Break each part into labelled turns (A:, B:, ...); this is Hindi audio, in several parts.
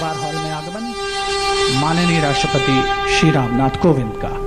A: दरबार हॉल में आगमन माननीय राष्ट्रपति श्री रामनाथ कोविंद का।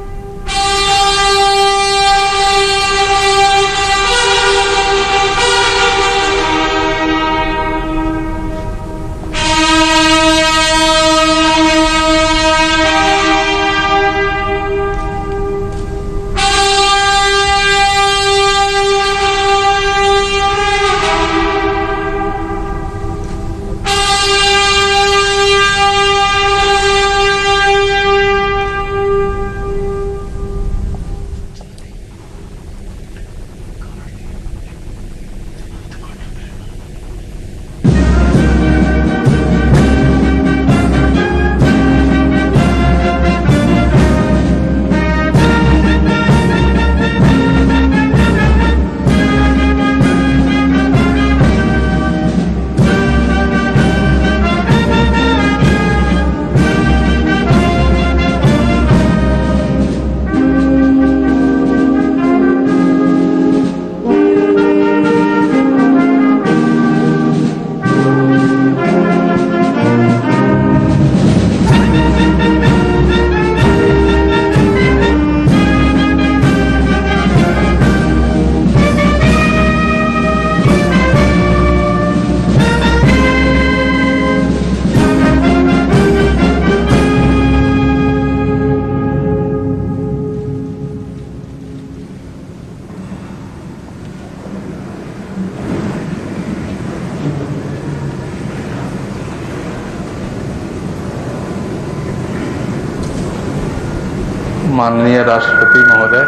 B: माननीय राष्ट्रपति महोदय,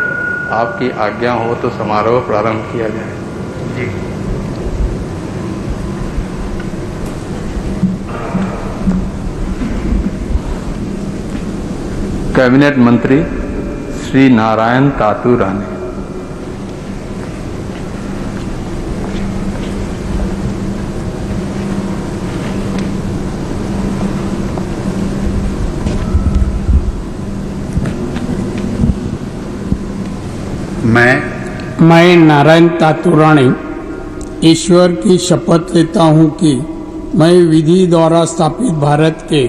B: आपकी आज्ञा हो तो समारोह प्रारंभ किया जाए। जी। कैबिनेट मंत्री श्री नारायण तातू राणे।
C: मैं नारायण तातू राणे ईश्वर की शपथ लेता हूँ कि मैं विधि द्वारा स्थापित भारत के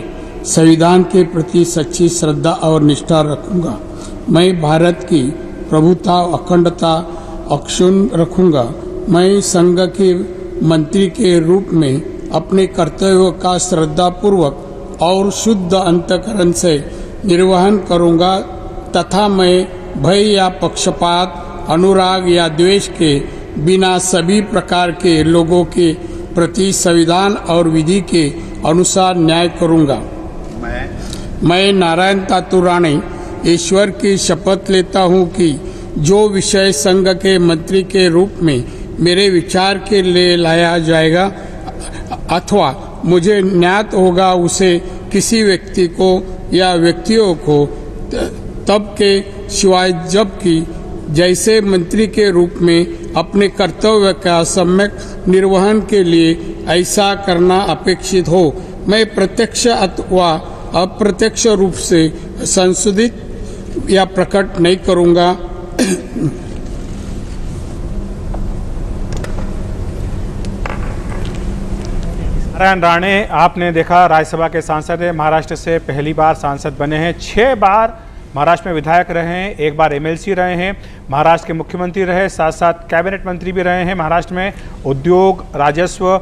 C: संविधान के प्रति सच्ची श्रद्धा और निष्ठा रखूंगा। मैं भारत की प्रभुता अखंडता अक्षुण्ण रखूंगा। मैं संघ के मंत्री के रूप में अपने कर्तव्यों का श्रद्धापूर्वक और शुद्ध अंतःकरण से निर्वहन करूंगा तथा मैं भय या पक्षपात, अनुराग या द्वेष के बिना सभी प्रकार के लोगों के प्रति संविधान और विधि के अनुसार न्याय करूंगा। मैं नारायण तातू राणे ईश्वर की शपथ लेता हूं कि जो विषय संघ के मंत्री के रूप में मेरे विचार के लिए लाया जाएगा अथवा मुझे ज्ञात होगा, उसे किसी व्यक्ति को या व्यक्तियों को तब के सिवाय जबकि जैसे मंत्री के रूप में अपने कर्तव्य का सम्यक निर्वहन के लिए ऐसा करना अपेक्षित हो, मैं प्रत्यक्ष अथवा अप्रत्यक्ष रूप से संशोधित या प्रकट नहीं करूंगा।
D: नारायण राणे, आपने देखा राज्यसभा के सांसद हैं, महाराष्ट्र से पहली बार सांसद बने हैं, 6 बार महाराष्ट्र में विधायक रहे हैं, 1 बार एमएलसी रहे हैं, महाराष्ट्र के मुख्यमंत्री रहे, साथ साथ कैबिनेट मंत्री भी रहे हैं। महाराष्ट्र में उद्योग, राजस्व,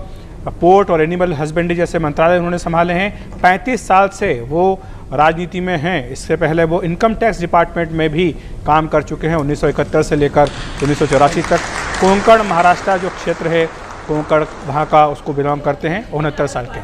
D: पोर्ट और एनिमल हस्बेंड्री जैसे मंत्रालय उन्होंने संभाले हैं। 35 साल से वो राजनीति में हैं। इससे पहले वो इनकम टैक्स डिपार्टमेंट में भी काम कर चुके हैं 1971 से लेकर 1984 तक। कोंकण महाराष्ट्र जो क्षेत्र है, कोंकण वहाँ का उसको बिलोंग करते हैं, 69 साल के।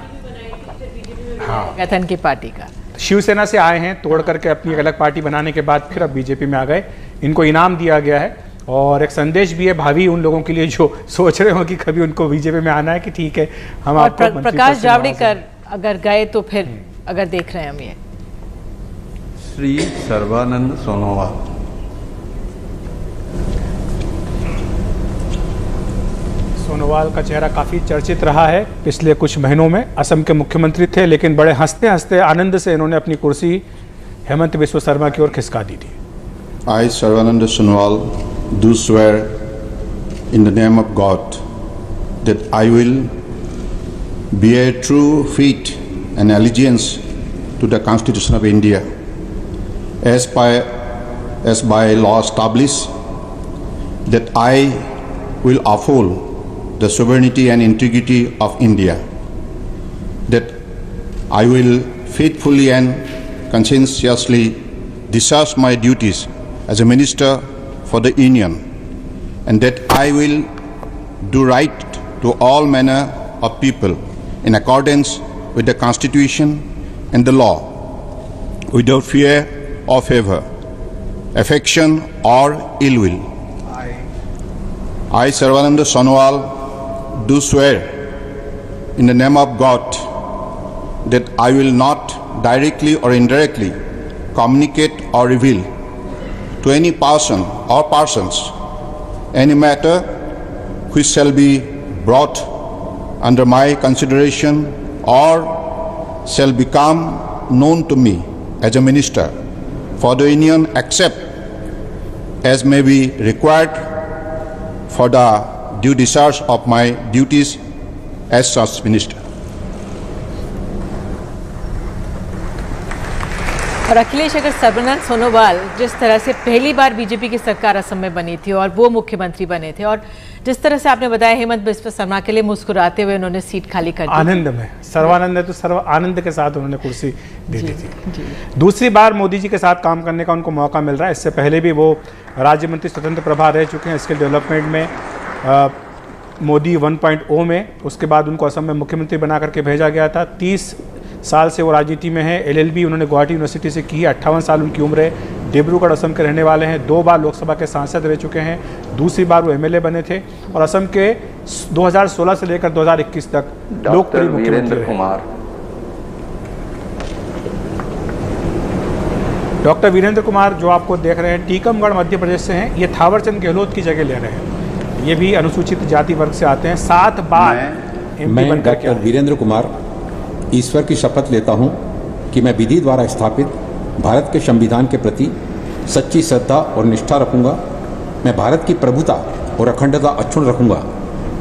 D: हाँ,
E: गठन की पार्टी का
D: शिवसेना से आए हैं, तोड़ करके अपनी एक अलग पार्टी बनाने के बाद फिर अब बीजेपी में आ गए। इनको इनाम दिया गया है और एक संदेश भी है भावी उन लोगों के लिए जो सोच रहे हो कि कभी उनको बीजेपी में आना है कि ठीक है हम आपको
E: प्रकाश जावड़ेकर अगर गए तो फिर अगर देख रहे हैं हम ये
B: श्री सर्बानंद सोनोवाल।
D: सोनोवाल का चेहरा काफ़ी चर्चित रहा है पिछले कुछ महीनों में। असम के मुख्यमंत्री थे, लेकिन बड़े हंसते हंसते आनंद से इन्होंने अपनी कुर्सी हेमंत बिस्वा शर्मा की ओर खिसका दी थी।
F: I, Sarvananda Sonowal, do swear in the name of God that I will bear true faith and allegiance to the Constitution of India as by law established, that I will uphold the sovereignty and integrity of India, that I will faithfully and conscientiously discharge my duties as a minister for the Union, and that I will do right to all manner of people in accordance with the Constitution and the law, without fear or favor, affection or ill will. I, Sarvananda Sonowal, do swear in the name of God that I will not directly or indirectly communicate or reveal to any person or persons any matter which shall be brought under my consideration or shall become known to me as a minister for the Union, except as may be required for the due discharge of my duties as such minister.
E: और अखिलेश, अगर सर्बानंद सोनोवाल जिस तरह से पहली बार बीजेपी की सरकार असम में बनी थी और वो मुख्यमंत्री बने थे, और जिस तरह से आपने बताया हेमंत बिस्वा शर्मा के लिए मुस्कुराते हुए उन्होंने सीट खाली कर दी,
D: आनंद में सर्वानंद ने तो सर्व आनंद के साथ उन्होंने कुर्सी दे दी थी। दूसरी बार मोदी जी के साथ काम करने का उनको मौका मिल रहा है। इससे पहले भी वो राज्य मंत्री स्वतंत्र प्रभार रह चुके हैं स्किल डेवलपमेंट में, मोदी 1.0 में। उसके बाद उनको असम में मुख्यमंत्री बना करके भेजा गया था। 30 साल से वो राजनीति में है। LLB उन्होंने गुवाहाटी यूनिवर्सिटी से की है। 58 साल उनकी उम्र है। डिब्रूगढ़ असम के रहने वाले हैं। 2 बार लोकसभा के सांसद रह चुके हैं। दूसरी बार वो MLA बने थे और असम के 2016 से लेकर 2021 तक लोकप्रिय मुख्यमंत्री रहे। डॉक्टर वीरेंद्र कुमार जो आपको देख रहे हैं टीकमगढ़ मध्य प्रदेश से हैं। ये थावरचंद गहलोत की जगह ले रहे हैं। ये भी अनुसूचित जाति वर्ग से आते हैं। 7 बार MP बन करके
G: डॉक्टर वीरेंद्र कुमार ईश्वर की शपथ लेता हूं कि मैं विधि द्वारा स्थापित भारत के संविधान के प्रति सच्ची श्रद्धा और निष्ठा रखूंगा। मैं भारत की प्रभुता और अखंडता अक्षुण्ण रखूंगा।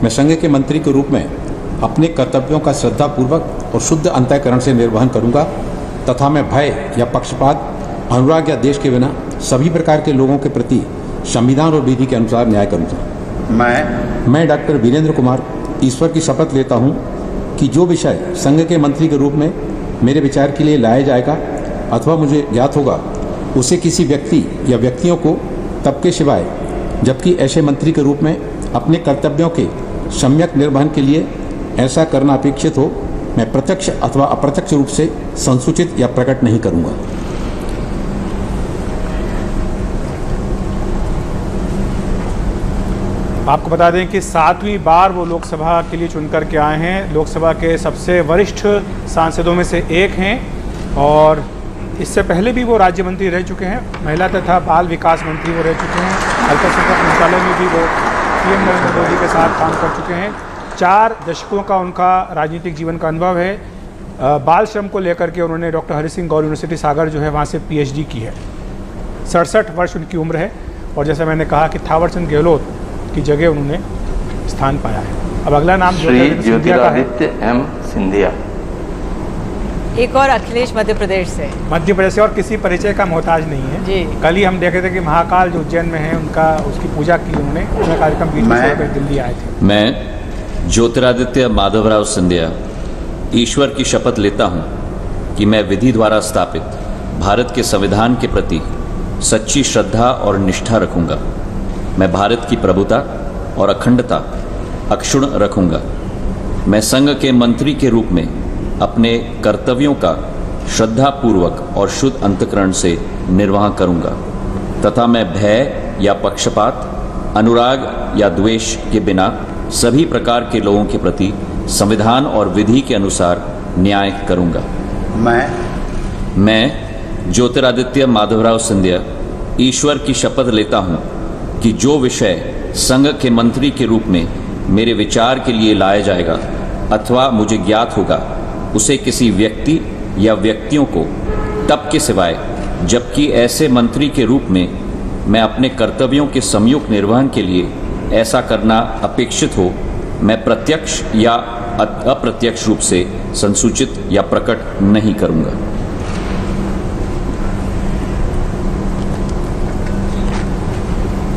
G: मैं संघ के मंत्री के रूप में अपने कर्तव्यों का श्रद्धापूर्वक और शुद्ध अंतःकरण से निर्वहन करूंगा तथा मैं भय या पक्षपात, अनुराग या देश के बिना सभी प्रकार के लोगों के प्रति संविधान और विधि के अनुसार न्याय करूंगा। मैं डॉक्टर वीरेंद्र कुमार ईश्वर की शपथ लेता हूं कि जो विषय संघ के मंत्री के रूप में मेरे विचार के लिए लाया जाएगा अथवा मुझे ज्ञात होगा, उसे किसी व्यक्ति या व्यक्तियों को तब के सिवाय जबकि ऐसे मंत्री के रूप में अपने कर्तव्यों के सम्यक निर्वहन के लिए ऐसा करना अपेक्षित हो, मैं प्रत्यक्ष अथवा अप्रत्यक्ष रूप से संसूचित या प्रकट नहीं करूंगा।
D: आपको बता दें कि 7वीं बार वो लोकसभा के लिए चुनकर के आए हैं। लोकसभा के सबसे वरिष्ठ सांसदों में से एक हैं और इससे पहले भी वो राज्य मंत्री रह चुके हैं। महिला तथा बाल विकास मंत्री वो रह चुके हैं। अल्पसंख्यक मंत्रालय में भी वो PM नरेंद्र मोदी के साथ काम कर चुके हैं। 4 दशकों का उनका राजनीतिक जीवन का अनुभव है। बाल श्रम को लेकर के उन्होंने डॉक्टर हरि सिंह गौर यूनिवर्सिटी सागर जो है वहाँ से PhD की है। 67 वर्ष उनकी उम्र है और जैसे मैंने कहा कि थावरचंद गहलोत की जगह उन्होंने स्थान पाया है। अब अगला नाम
B: ज्योतिरादित्य M सिंधिया।
E: एक और अखिलेश मध्य प्रदेश से
D: और किसी परिचय का मोहताज नहीं है
E: जी।
D: कल ही हम देखे थे कि महाकाल जो उज्जैन में है उसकी पूजा की उन्होंने। पूरा कार्यक्रम बीच में दिल्ली आए थे।
H: मैं ज्योतिरादित्य माधवराव सिंधिया ईश्वर की शपथ लेता हूं कि मैं विधि द्वारा स्थापित भारत के संविधान के प्रति सच्ची श्रद्धा और निष्ठा रखूंगा। मैं भारत की प्रभुता और अखंडता अक्षुण्ण रखूंगा। मैं संघ के मंत्री के रूप में अपने कर्तव्यों का श्रद्धापूर्वक और शुद्ध अंतःकरण से निर्वाह करूंगा तथा मैं भय या पक्षपात, अनुराग या द्वेष के बिना सभी प्रकार के लोगों के प्रति संविधान और विधि के अनुसार न्याय करूंगा। मैं ज्योतिरादित्य माधवराव सिंधिया ईश्वर की शपथ लेता हूं कि जो विषय संघ के मंत्री के रूप में मेरे विचार के लिए लाया जाएगा अथवा मुझे ज्ञात होगा, उसे किसी व्यक्ति या व्यक्तियों को तब के सिवाय जबकि ऐसे मंत्री के रूप में मैं अपने कर्तव्यों के सम्यक निर्वहन के लिए ऐसा करना अपेक्षित हो, मैं प्रत्यक्ष या अप्रत्यक्ष रूप से संसूचित या प्रकट नहीं करूंगा।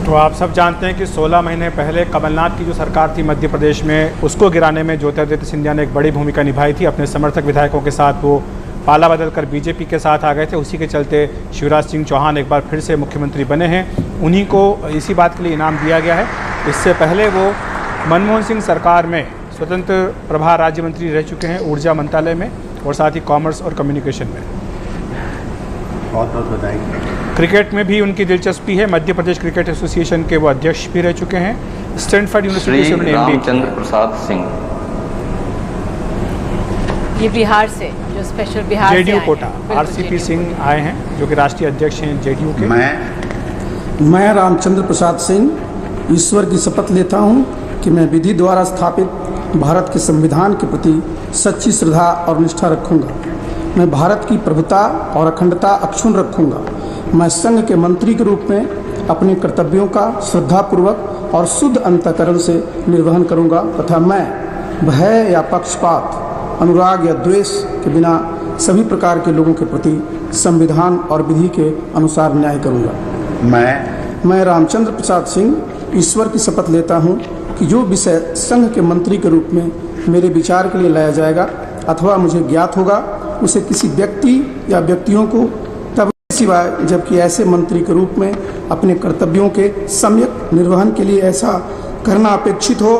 D: तो आप सब जानते हैं कि 16 महीने पहले कमलनाथ की जो सरकार थी मध्य प्रदेश में, उसको गिराने में ज्योतिरादित्य सिंधिया ने एक बड़ी भूमिका निभाई थी। अपने समर्थक विधायकों के साथ वो पाला बदलकर बीजेपी के साथ आ गए थे। उसी के चलते शिवराज सिंह चौहान एक बार फिर से मुख्यमंत्री बने हैं। उन्हीं को इसी बात के लिए इनाम दिया गया है। इससे पहले वो मनमोहन सिंह सरकार में स्वतंत्र प्रभार राज्य मंत्री रह चुके हैं, ऊर्जा मंत्रालय में और साथ ही कॉमर्स और कम्युनिकेशन में।
I: बहुत बहुत बधाई।
D: क्रिकेट में भी उनकी दिलचस्पी है। मध्य प्रदेश क्रिकेट एसोसिएशन के वो अध्यक्ष भी रह चुके हैं। स्टैनफोर्ड यूनिवर्सिटी से उन्होंने MBA
B: रामचंद्र प्रसाद सिंह,
E: ये बिहार से, जो स्पेशल बिहार से
D: JDU
E: आए
D: कोटा।
E: हैं। बिल्कुल,
D: RCP
E: JDU
D: सिंह आए हैं जो कि राष्ट्रीय अध्यक्ष हैं JDU के।
I: मैं रामचंद्र प्रसाद सिंह ईश्वर की शपथ लेता हूं कि मैं विधि द्वारा स्थापित भारत के संविधान के प्रति सच्ची श्रद्धा और निष्ठा रखूंगा। मैं भारत की प्रभुता और अखंडता अक्षुण्ण रखूंगा। मैं संघ के मंत्री के रूप में अपने कर्तव्यों का श्रद्धापूर्वक और शुद्ध अंतःकरण से निर्वहन करूंगा तथा मैं भय या पक्षपात, अनुराग या द्वेष के बिना सभी प्रकार के लोगों के प्रति संविधान और विधि के अनुसार न्याय करूंगा। मैं रामचंद्र प्रसाद सिंह ईश्वर की शपथ लेता हूं कि जो विषय संघ के मंत्री के रूप में मेरे विचार के लिए लाया जाएगा अथवा मुझे ज्ञात होगा, उसे किसी व्यक्ति या व्यक्तियों को तब सिवाय जबकि ऐसे मंत्री के रूप में अपने कर्तव्यों के सम्यक निर्वहन के लिए ऐसा करना अपेक्षित हो,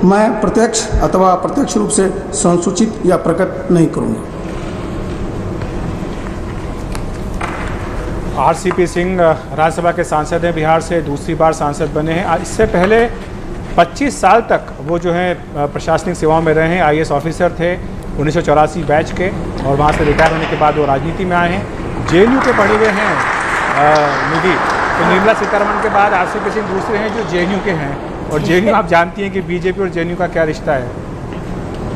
I: मैं प्रत्यक्ष अथवा अप्रत्यक्ष रूप से संसूचित या प्रकट नहीं करूंगा।
D: RCP सिंह राज्यसभा के सांसद हैं, बिहार से दूसरी बार सांसद बने हैं। इससे पहले 25 साल तक वो जो है प्रशासनिक सेवाओं में रहे हैं। IAS ऑफिसर थे 1984 बैच के और वहाँ से रिटायर होने के बाद वो राजनीति में आए हैं। JNU के पढ़े हुए हैं निधि। तो निर्मला सीतारमण के बाद RCP सिंह दूसरे हैं जो JNU के हैं। और JNU आप जानती हैं कि बीजेपी और JNU का क्या रिश्ता है।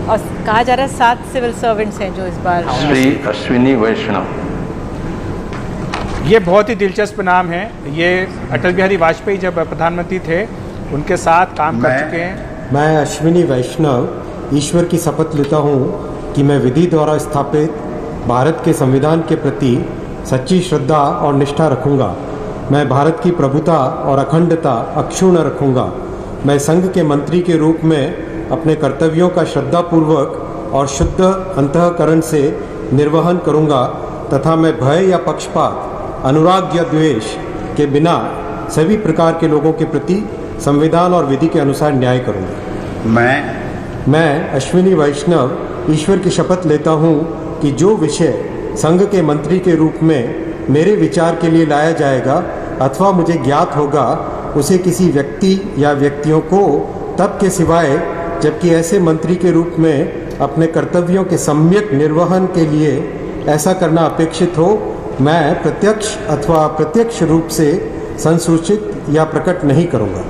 E: और कहा जा रहा है 7 सिविल सर्वेंट्स हैं जो इस बार।
B: श्री अश्विनी वैष्णव,
D: ये बहुत ही दिलचस्प नाम है। ये अटल बिहारी वाजपेयी जब प्रधानमंत्री थे उनके साथ काम कर चुके हैं।
J: मैं अश्विनी वैष्णव ईश्वर की शपथ लेता हूँ कि मैं विधि द्वारा स्थापित भारत के संविधान के प्रति सच्ची श्रद्धा और निष्ठा रखूँगा। मैं भारत की प्रभुता और अखंडता अक्षुण्ण रखूँगा। मैं संघ के मंत्री के रूप में अपने कर्तव्यों का श्रद्धापूर्वक और शुद्ध अंतःकरण से निर्वहन करूँगा तथा मैं भय या पक्षपात, अनुराग या द्वेष के बिना सभी प्रकार के लोगों के प्रति संविधान और विधि के अनुसार न्याय करूँगा। मैं अश्विनी वैष्णव ईश्वर की शपथ लेता हूँ कि जो विषय संघ के मंत्री के रूप में मेरे विचार के लिए लाया जाएगा अथवा मुझे ज्ञात होगा, उसे किसी व्यक्ति या व्यक्तियों को तब के सिवाय जबकि ऐसे मंत्री के रूप में अपने कर्तव्यों के सम्यक निर्वहन के लिए ऐसा करना अपेक्षित हो, मैं प्रत्यक्ष अथवा अप्रत्यक्ष रूप से संसूचित या प्रकट नहीं करूँगा।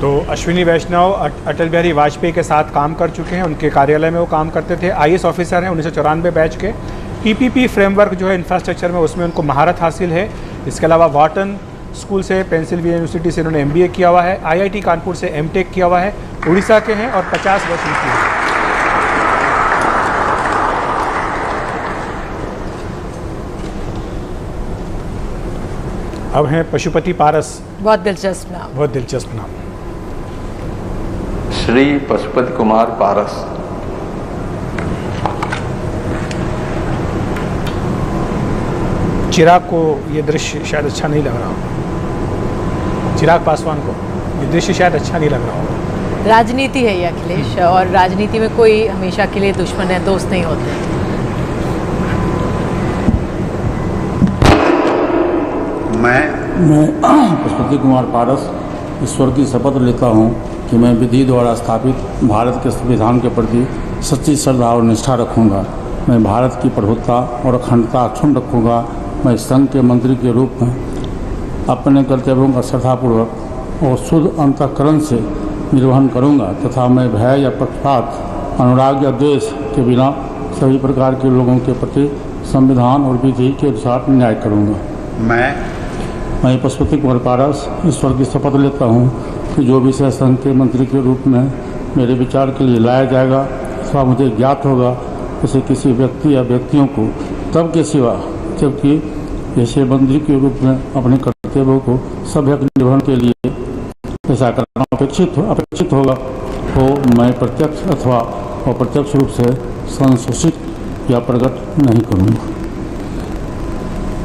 D: तो अश्विनी वैष्णव अटल बिहारी वाजपेयी के साथ काम कर चुके हैं। उनके कार्यालय में वो काम करते थे। IAS ऑफिसर हैं 1994 बैच के। PPP फ्रेमवर्क जो है इंफ्रास्ट्रक्चर में, उसमें उनको महारत हासिल है। इसके अलावा वॉर्टन स्कूल से, पेंसिल्वेनिया यूनिवर्सिटी से इन्होंने MBA किया हुआ है। IIT कानपुर से MTech किया हुआ है। उड़ीसा के हैं और 50 वर्ष उनकी है। अब हैं पशुपति पारस।
E: बहुत दिलचस्प नाम।
D: बहुत दिलचस्प नाम।
B: श्री पशुपति कुमार पारस,
D: चिराग को ये दृश्य शायद अच्छा नहीं लग रहा हो। चिराग पासवान को ये दृश्य शायद अच्छा नहीं लग रहा हो।
E: राजनीति है ये अखिलेश, और राजनीति में कोई हमेशा के लिए दुश्मन है, दोस्त नहीं होते।
K: मैं पशुपति कुमार पारस ईश्वर की शपथ लेता हूँ कि मैं विधि द्वारा स्थापित भारत के संविधान के प्रति सच्ची श्रद्धा और निष्ठा रखूँगा। मैं भारत की प्रभुता और अखंडता अक्षुण्ण रखूँगा। मैं संघ के मंत्री के रूप में अपने कर्तव्यों का श्रद्धापूर्वक और शुद्ध अंतःकरण से निर्वहन करूँगा तथा मैं भय या पक्षपात, अनुराग या द्वेष के बिना सभी प्रकार के लोगों के प्रति संविधान और विधि के अनुसार न्याय करूँगा। मैं पशुपति कुमार पारस ईश्वर की शपथ लेता हूँ कि जो विषय संघ के मंत्री के रूप में मेरे विचार के लिए लाया जाएगा अथवा मुझे ज्ञात होगा उसे किसी व्यक्ति या व्यक्तियों को तब के सिवा जबकि जैसे मंत्री के रूप में अपने कर्तव्यों को सम्यक निर्वहन के लिए ऐसा करना अपेक्षित होगा तो मैं प्रत्यक्ष अथवा अप्रत्यक्ष रूप से संसूचित या प्रकट नहीं करूँगा।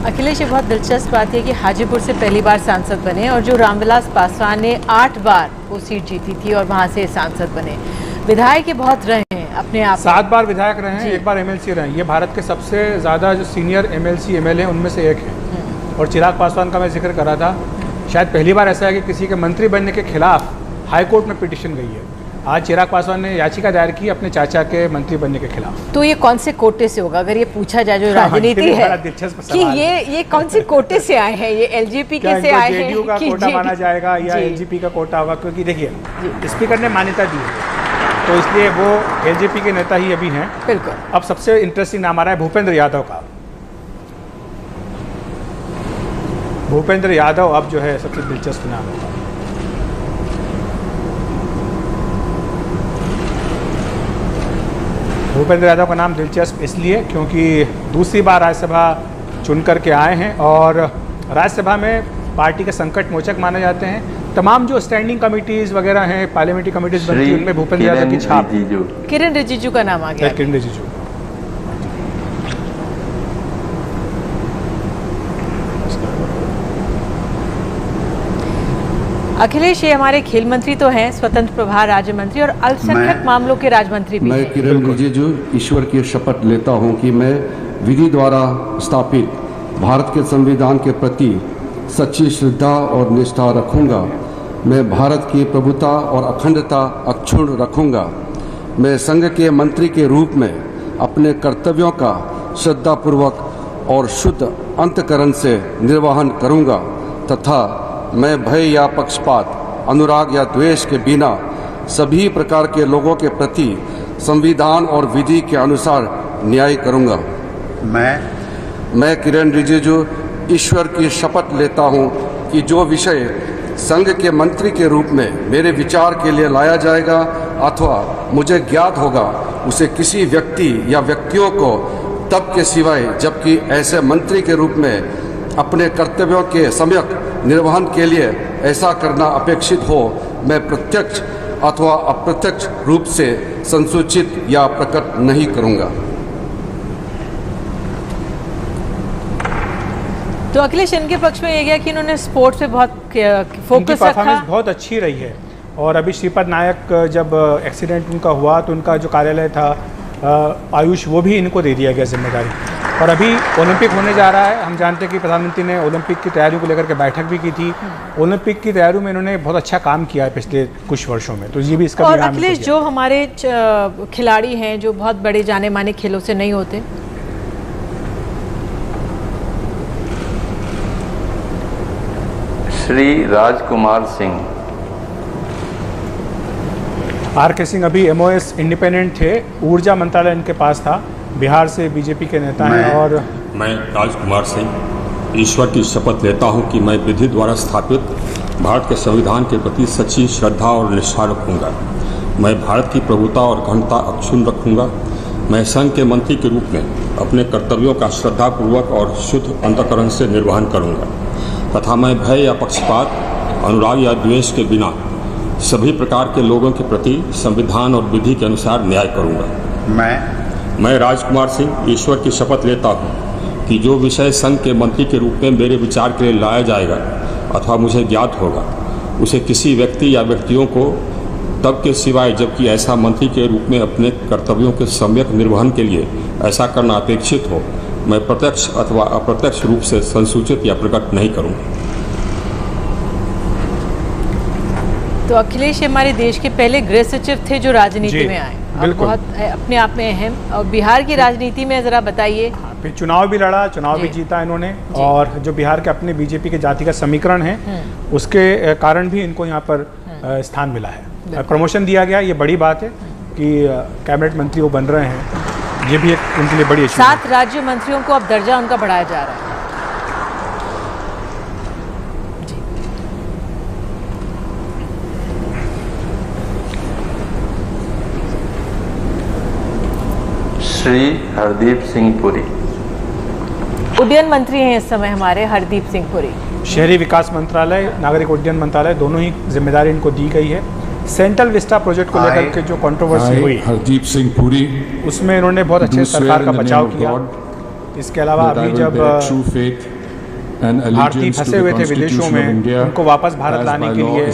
E: अखिलेश, ये बहुत दिलचस्प बात है कि हाजीपुर से पहली बार सांसद बने और जो रामविलास पासवान ने 8 बार वो सीट जीती थी और वहां से सांसद बने। विधायक ये बहुत रहे हैं अपने आप
D: 7 बार विधायक रहे हैं, 1 बार एमएलसी रहे हैं। ये भारत के सबसे ज़्यादा जो सीनियर एमएलसी एमएलए उनमें से एक है। और चिराग पासवान का मैं जिक्र कर रहा था, शायद पहली बार ऐसा है कि किसी के मंत्री बनने के खिलाफ हाईकोर्ट में पिटिशन गई है। आज चिराग पासवान ने याचिका दायर की अपने चाचा के मंत्री बनने के खिलाफ।
E: तो ये कौन से कोटे से होगा, अगर ये पूछा जाए जो राजनीति है कि ये कौन से कोटे से आए हैं, ये एलजेपी के से आए हैं
D: जेडीयू का कोटा माना जाएगा या एलजेपी का कोटा होगा? क्योंकि देखिए स्पीकर ने मान्यता दी है तो इसलिए वो एलजेपी के नेता ही अभी हैं।
E: बिल्कुल।
D: अब सबसे इंटरेस्टिंग नाम आ रहा है भूपेंद्र यादव का। भूपेंद्र यादव अब जो है सबसे दिलचस्प नाम होगा। भूपेंद्र यादव का नाम दिलचस्प इसलिए क्योंकि दूसरी बार राज्यसभा चुन करके आए हैं और राज्यसभा में पार्टी के संकट मोचक माने जाते हैं। तमाम जो स्टैंडिंग कमिटीज़ वगैरह हैं, पार्लियामेंट्री कमिटीज़ बनती हैं, उनमें भूपेंद्र यादव की छाप।
E: किरण रिजिजू का नाम आ गया।
D: किरण रिजिजू।
E: अखिलेश, ये हमारे खेल मंत्री तो हैं, स्वतंत्र प्रभार राज्य मंत्री और अल्पसंख्यक मामलों के राज्य मंत्री भी हैं।
L: मैं किरण रिजिजू ईश्वर की शपथ लेता हूं कि मैं विधि द्वारा स्थापित भारत के संविधान के प्रति सच्ची श्रद्धा और निष्ठा रखूंगा। मैं भारत की प्रभुता और अखंडता अक्षुण्ण रखूंगा। मैं संघ के मंत्री के रूप में अपने कर्तव्यों का श्रद्धापूर्वक और शुद्ध अंतःकरण से निर्वहन करूंगा तथा मैं भय या पक्षपात, अनुराग या द्वेष के बिना सभी प्रकार के लोगों के प्रति संविधान और विधि के अनुसार न्याय करूंगा। मैं किरण रिजिजू ईश्वर की शपथ लेता हूं कि जो विषय संघ के मंत्री के रूप में मेरे विचार के लिए लाया जाएगा अथवा मुझे ज्ञात होगा उसे किसी व्यक्ति या व्यक्तियों को तब के सिवाय जबकि ऐसे मंत्री के रूप में अपने कर्तव्यों के सम्यक निर्वहन के लिए ऐसा करना अपेक्षित हो, मैं प्रत्यक्ष अथवा अप्रत्यक्ष रूप से संसूचित या प्रकट नहीं करूंगा।
E: तो अखिलेश, इनके पक्ष में ये गया कि इन्होंने स्पोर्ट्स पे बहुत फोकस रखा।
D: परफॉर्मेंस बहुत अच्छी रही है और अभी श्रीपद नायक जब एक्सीडेंट उनका हुआ तो उनका जो कार्यालय था आयुष, वो भी इनको दे दिया गया जिम्मेदारी। और अभी ओलंपिक होने जा रहा है, हम जानते हैं कि प्रधानमंत्री ने ओलंपिक की तैयारियों को लेकर के बैठक भी की थी। ओलंपिक की तैयारियों में इन्होंने बहुत अच्छा काम किया है पिछले कुछ वर्षों में, तो ये भी इसका।
E: और अखिलेश, जो हमारे खिलाड़ी हैं जो बहुत बड़े जाने माने खेलों से नहीं होते,
B: श्री राजकुमार सिंह।
D: आर.के. सिंह अभी MOS इंडिपेंडेंट थे, ऊर्जा मंत्रालय इनके पास था, बिहार से बीजेपी के नेता हैं। और
M: मैं राजकुमार सिंह ईश्वर की शपथ लेता हूं कि मैं विधि द्वारा स्थापित भारत के संविधान के प्रति सच्ची श्रद्धा और निष्ठा रखूंगा। मैं भारत की प्रभुता और अखंडता अक्षुण्ण रखूंगा। मैं संघ के मंत्री के रूप में अपने कर्तव्यों का श्रद्धापूर्वक और शुद्ध अंतःकरण से निर्वहन करूंगा तथा मैं भय या पक्षपात, अनुराग या द्वेष के बिना सभी प्रकार के लोगों के प्रति संविधान और विधि के अनुसार न्याय करूंगा। मैं राजकुमार सिंह ईश्वर की शपथ लेता हूं कि जो विषय संघ के मंत्री के रूप में मेरे विचार के लिए लाया जाएगा अथवा मुझे ज्ञात होगा उसे किसी व्यक्ति या व्यक्तियों को तब के सिवाय जबकि ऐसा मंत्री के रूप में अपने कर्तव्यों के सम्यक निर्वहन के लिए ऐसा करना अपेक्षित हो, मैं प्रत्यक्ष अथवा अप्रत्यक्ष रूप से संसूचित या प्रकट नहीं करूंगा।
E: तो अखिलेश हमारे देश के पहले गृह सचिव थे जो राजनीति में आए, बहुत अपने आप में अहम। और बिहार की राजनीति में जरा बताइए।
D: फिर चुनाव भी लड़ा, चुनाव भी जीता इन्होंने, और जो बिहार के अपने बीजेपी के जातिगत समीकरण है उसके कारण भी इनको यहाँ पर स्थान मिला है, प्रमोशन दिया गया। ये बड़ी बात है कि कैबिनेट मंत्री वो बन रहे हैं, ये भी एक उनके लिए बड़ी
E: 7 राज्य मंत्रियों को अब दर्जा उनका बढ़ाया जा रहा है।
B: श्री हरदीप सिंह पुरी।
E: उड्डयन मंत्री हैं इस समय हमारे हरदीप सिंह पुरी।
D: शहरी विकास मंत्रालय, नागरिक उड्डयन मंत्रालय, दोनों ही जिम्मेदारी इनको दी गई है। सेंट्रल विस्टा प्रोजेक्ट को लेकर के जो कंट्रोवर्सी हुई,
L: हरदीप सिंह पुरी,
D: उसमें इन्होंने बहुत अच्छे सरकार का बचाव किया। इसके अलावा अभी जब भारतीय फंसे हुए थे विदेशों में, उनको वापस भारत लाने के लिए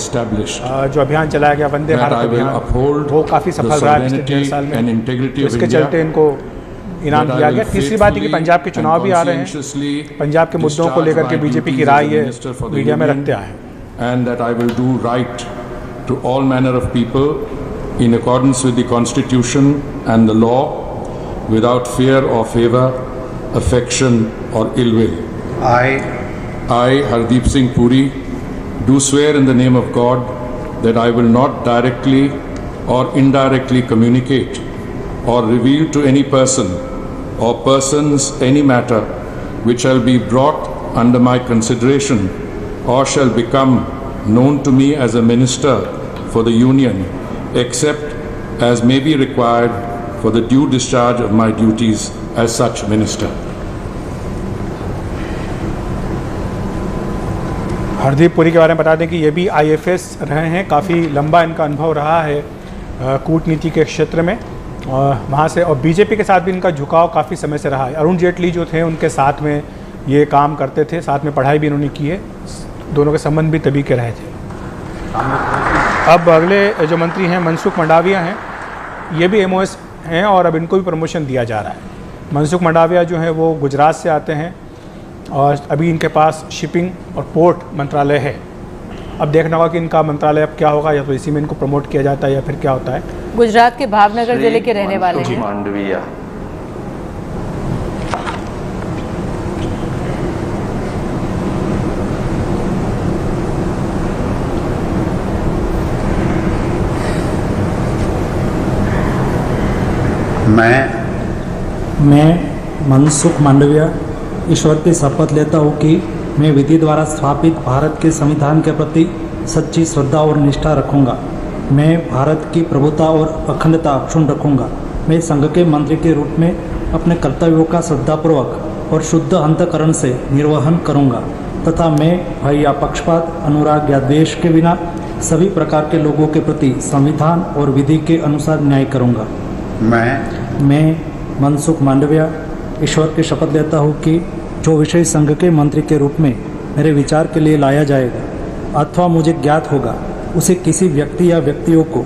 D: जो अभियान चलाया गया वंदे भारत अभियान, वो काफ़ी सफल रहा पिछले 1.5 साल में। तो इसके चलते इनको इनाम दिया गया। तीसरी बात है कि पंजाब के चुनाव भी आ रहे हैं, पंजाब के मुद्दों को लेकर के बीजेपी की राय ये मीडिया में रखते आए हैं।
L: And that I will do right to all manner of people in accordance with the constitution and the law without fear और favour, affection or ill will. I, Hardeep Singh Puri, do swear in the name of God that I will not directly or indirectly communicate or reveal to any person or persons any matter which shall be brought under my consideration or shall become known to me as a minister for the Union, except as may be required for the due discharge of my duties as such minister.
D: Hardeep Puri के बारे में बता दें कि ये भी IFS रहे हैं, काफ़ी लंबा इनका अनुभव रहा है कूटनीति के क्षेत्र में, वहाँ से। और बीजेपी के साथ भी इनका झुकाव काफ़ी समय से रहा है। अरुण जेटली जो थे उनके साथ में ये काम करते थे, साथ में पढ़ाई भी इन्होंने की है, दोनों के संबंध भी तभी के रहे थे। अब अगले जो मंत्री हैं मनसुख मंडाविया हैं, ये भी MOS हैं और अब इनको भी प्रमोशन दिया जा रहा है। मनसुख मंडाविया जो है वो गुजरात से आते हैं और अभी इनके पास शिपिंग और पोर्ट मंत्रालय है। अब देखना होगा कि इनका मंत्रालय अब क्या होगा, या तो इसी में इनको प्रमोट किया जाता है या फिर क्या होता है।
E: गुजरात के भावनगर जिले के रहने वाले हैं।
B: मांडविया।
N: मैं मनसुख मांडविया ईश्वर की शपथ लेता हूँ कि मैं विधि द्वारा स्थापित भारत के संविधान के प्रति सच्ची श्रद्धा और निष्ठा रखूँगा। मैं भारत की प्रभुता और अखंडता अक्षुण्ण रखूँगा। मैं संघ के मंत्री के रूप में अपने कर्तव्यों का श्रद्धापूर्वक और शुद्ध अंतःकरण से निर्वहन करूँगा तथा मैं भय या पक्षपात, अनुराग या द्वेष के बिना सभी प्रकार के लोगों के प्रति संविधान और विधि के अनुसार न्याय करूँगा। मैं मनसुख मांडविया ईश्वर की शपथ लेता हूँ कि जो विषय संघ के मंत्री के रूप में मेरे विचार के लिए लाया जाएगा अथवा मुझे ज्ञात होगा, उसे किसी व्यक्ति या व्यक्तियों को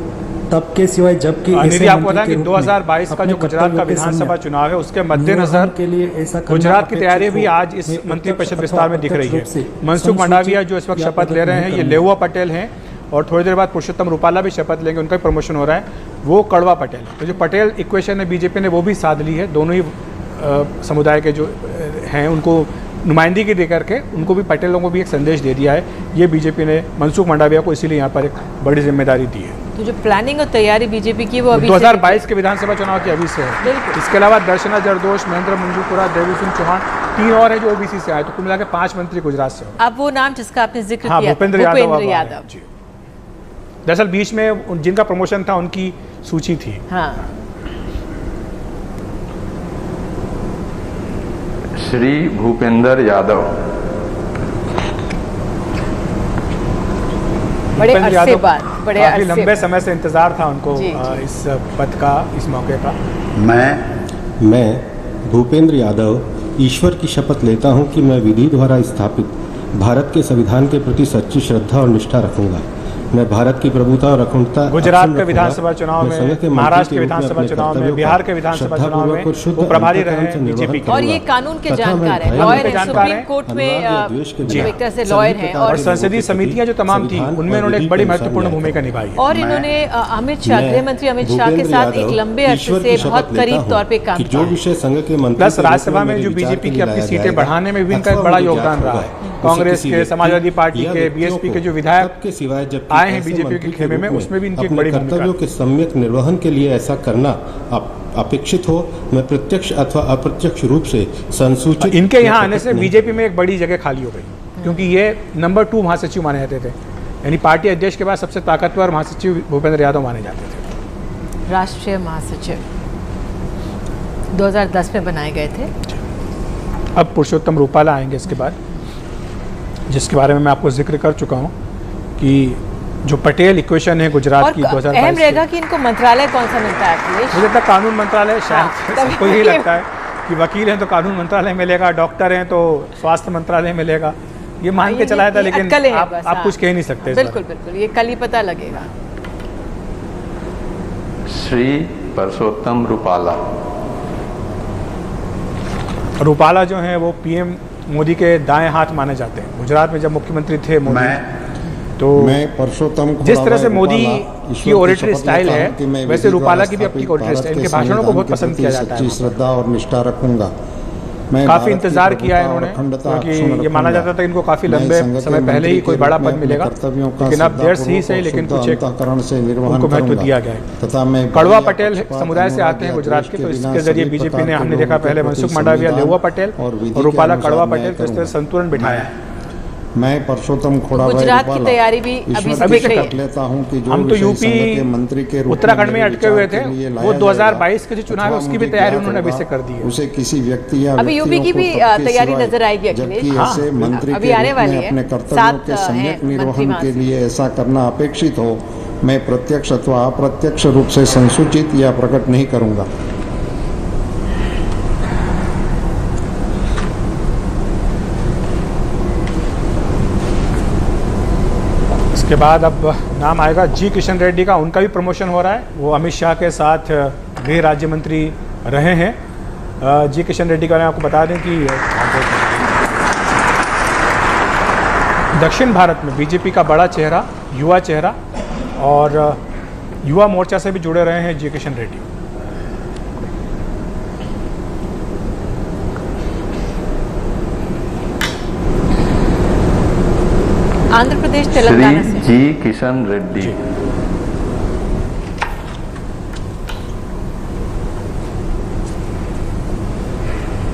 N: तब के सिवाय जबकि
D: आपको बता कि 2022 का जो गुजरात का विधानसभा चुनाव है उसके मद्देनजर के लिए ऐसा गुजरात की तैयारी भी आज इस मंत्रिपरिषद विस्तार में दिख रही है। मनसुख मंडाविया जो इस वक्त शपथ ले रहे हैं ये लेउवा पटेल हैं और थोड़ी देर बाद पुरुषोत्तम रूपाला भी शपथ लेंगे, उनका भी प्रमोशन हो रहा है, वो कड़वा पटेल। तो जो पटेल इक्वेशन है बीजेपी ने वो भी साध ली है, दोनों ही समुदाय के जो हैं उनको नुमाइंदगी दे करके उनको भी पटेलों को भी एक संदेश दे दिया है। ये बीजेपी ने मनसुख मंडाविया को इसीलिए यहाँ पर एक बड़ी जिम्मेदारी दी है।
E: तो जो प्लानिंग और तैयारी बीजेपी की वो अभी
D: 2022 के विधानसभा चुनाव की अभी से है। इसके अलावा दर्शना जरदोश, महेंद्र मुंजूपुरा, देवी सिंह चौहान, 3 और है जो OBC से आए, तो कुल मिला के 5 मंत्री गुजरात से।
E: अब वो नाम जिसका आपने जिक्र
D: किया,
E: भूपेंद्र यादव
D: जी। दरअसल बीच में जिनका प्रमोशन था उनकी सूची थी।
E: हाँ।
B: श्री भूपेंद्र यादव।
E: बड़े अरसे बाद,
D: काफी लंबे समय से इंतजार था उनको इस पद का, इस मौके का।
J: मैं भूपेंद्र यादव ईश्वर की शपथ लेता हूं कि मैं विधि द्वारा स्थापित भारत के संविधान के प्रति सच्ची श्रद्धा और निष्ठा रखूंगा। मैं भारत की प्रभुता और अखंडता
D: गुजरात के विधानसभा चुनाव में, महाराष्ट्र के विधानसभा चुनाव में, बिहार के विधानसभा चुनाव में वो प्रभारी रहे हैं बीजेपी के।
E: और ये कानून के जानकार हैं, लॉयर हैं, सुप्रीम कोर्ट में एक तरह से लॉयर हैं और
D: संसदीय समितियां जो तमाम थी उनमें उन्होंने एक बड़ी महत्वपूर्ण भूमिका निभाई है।
E: और इन्होंने अमित शाह, गृह मंत्री अमित शाह के साथ एक लंबे अरसे से बहुत करीब तौर पे काम किया।
D: प्लस राज्यसभा में जो बीजेपी की अपनी सीटें बढ़ाने में भी इनका एक बड़ा योगदान रहा है। कांग्रेस के, समाजवादी पार्टी के, BSP के जो विधायक आए हैं बीजेपी के खेमे में, उसमें भी इनकी एक बड़ी भूमिका।
J: कर्तव्यों के सम्यक निर्वहन के लिए ऐसा करना अपेक्षित हो, मैं प्रत्यक्ष अथवा अप्रत्यक्ष रूप से संसूचित।
D: इनके यहाँ आने से बीजेपी में एक बड़ी जगह खाली हो गई, क्योंकि ये नंबर 2 महासचिव माने जाते थे, यानी पार्टी अध्यक्ष के बाद सबसे ताकतवर महासचिव भूपेंद्र यादव माने जाते थे,
E: राष्ट्रीय महासचिव। 2010 में बनाए गए थे।
D: अब पुरुषोत्तम रूपाला आएंगे इसके बाद, जिसके बारे में मैं आपको जिक्र कर चुका हूँ कि जो पटेल इक्वेशन है गुजरात की 2022
E: अहम रहेगा कि इनको मंत्रालय कौन सा मिलता है अखिलेश?
D: मुझे लगता है कानून मंत्रालय, शायद सबको यही लगता है कि वकील हैं तो कानून मंत्रालय मिलेगा, डॉक्टर हैं तो स्वास्थ्य मंत्रालय मिलेगा, ये मान के चलाया था, लेकिन आप कुछ कह नहीं सकते।
E: बिल्कुल बिल्कुल, ये कल ही पता लगेगा।
B: श्री परसोत्तम
D: रूपाला जो हैं वो पीएम मोदी के दाएं हाथ माने जाते हैं। गुजरात में जब मुख्यमंत्री थे मोदी, तो
F: मैं परसोत्तम
D: जिस तरह से मोदी की ऑडिटरी स्टाइल है वैसे रूपाला की भी अपनी ऑडिटरी स्टाइल, इनके भाषणों को बहुत पसंद किया जाता है।
F: श्रद्धा और निष्ठा रखूंगा।
D: काफी इंतजार किया है इन्होंने, क्योंकि ये माना जाता था इनको काफी लंबे समय पहले ही कोई बड़ा पद मिलेगा, लेकिन अब देर से ही सही, लेकिन कुछ एक उनको महत्व दिया गया है। कड़वा पटेल समुदाय से आते हैं गुजरात के, तो इसके जरिए बीजेपी ने, हमने देखा पहले मनसुख मांडविया लेउवा पटेल और रूपाला कड़वा पटेल, तो इस तरह संतुलन बिठाया है।
F: मैं परसोत्तम
E: गुजरात की तैयारी भी अभी से
F: कर लेता हूं कि जो
D: हम तो यूपी
F: मंत्री के रूप
D: उत्तराखंड में अटके हुए थे, वो 2022 के जो चुनाव है उसकी भी तैयारी उन्होंने अभी से कर दी है।
F: उसे किसी व्यक्ति या
E: अभी यूपी की भी तैयारी नजर आएगी अखिलेश।
F: ऐसे मंत्री
E: अभी आने वाली है,
F: अपने कर्तव्यों के सम्यक निर्वहन के लिए ऐसा करना अपेक्षित हो, मैं प्रत्यक्ष अथवा अप्रत्यक्ष रूप से संसूचित या प्रकट नहीं करूंगा।
D: इसके बाद अब नाम आएगा जी किशन रेड्डी का, उनका भी प्रमोशन हो रहा है। वो अमित शाह के साथ गृह राज्य मंत्री रहे हैं। जी किशन रेड्डी का आपको बता दें कि दक्षिण भारत में बीजेपी का बड़ा चेहरा, युवा चेहरा, और युवा मोर्चा से भी जुड़े रहे हैं जी किशन रेड्डी।
E: आंध्र प्रदेश तेलंगाना से
B: जी किशन रेड्डी।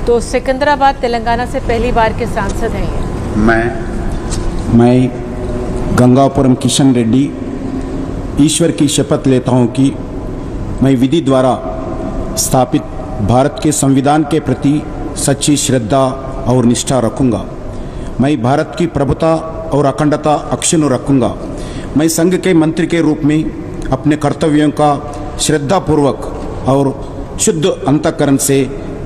E: तो सिकंदराबाद तेलंगाना से पहली बार के सांसद हैं ये।
O: मैं गंगापुरम किशन रेड्डी ईश्वर की शपथ लेता हूं कि मैं विधि द्वारा स्थापित भारत के संविधान के प्रति सच्ची श्रद्धा और निष्ठा रखूंगा। मैं भारत की प्रभुता और अखंडता अक्षुण्ण रखूंगा। मैं संघ के मंत्री के रूप में अपने कर्तव्यों का श्रद्धापूर्वक और शुद्ध अंतःकरण से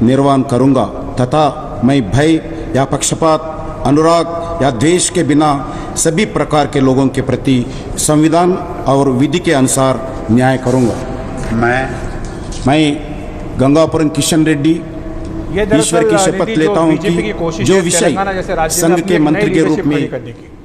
O: निर्वहन करूंगा तथा मैं भय या पक्षपात, अनुराग या द्वेष के बिना सभी प्रकार के लोगों के प्रति संविधान और विधि के अनुसार न्याय करूंगा। मैं गंगापुरम किशन रेड्डी ईश्वर की शपथ लेता हूं कि जो विषय संघ के मंत्री के रूप में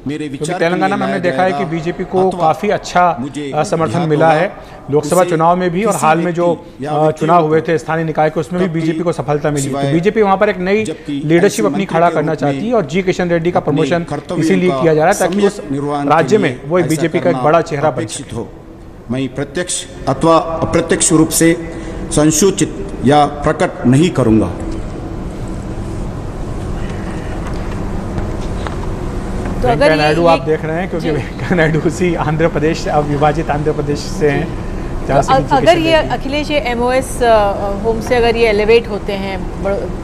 O: मेरे विचार,
D: तेलंगाना में हमने देखा है कि बीजेपी को काफी अच्छा समर्थन मिला है लोकसभा चुनाव में भी, और हाल में जो चुनाव हुए थे स्थानीय निकाय के उसमें भी बीजेपी को सफलता मिली। तो बीजेपी वहां पर एक नई लीडरशिप अपनी खड़ा करना चाहती है, और जी किशन रेड्डी का प्रमोशन इसीलिए किया जा रहा है ताकि उस राज्य में वो बीजेपी का एक बड़ा चेहरा
O: अपेक्षित हो। मैं प्रत्यक्ष अथवा अप्रत्यक्ष रूप से संसूचित या प्रकट नहीं करूंगा।
E: तो
D: वेंकैया नायडू आप देख रहे हैं, क्योंकि वेंकैया नायडू उसी आंध्र प्रदेश, अब विभाजित आंध्र प्रदेश से हैं।
E: तो अगर ये अखिलेश ये MOS होम से अगर ये एलिवेट होते हैं,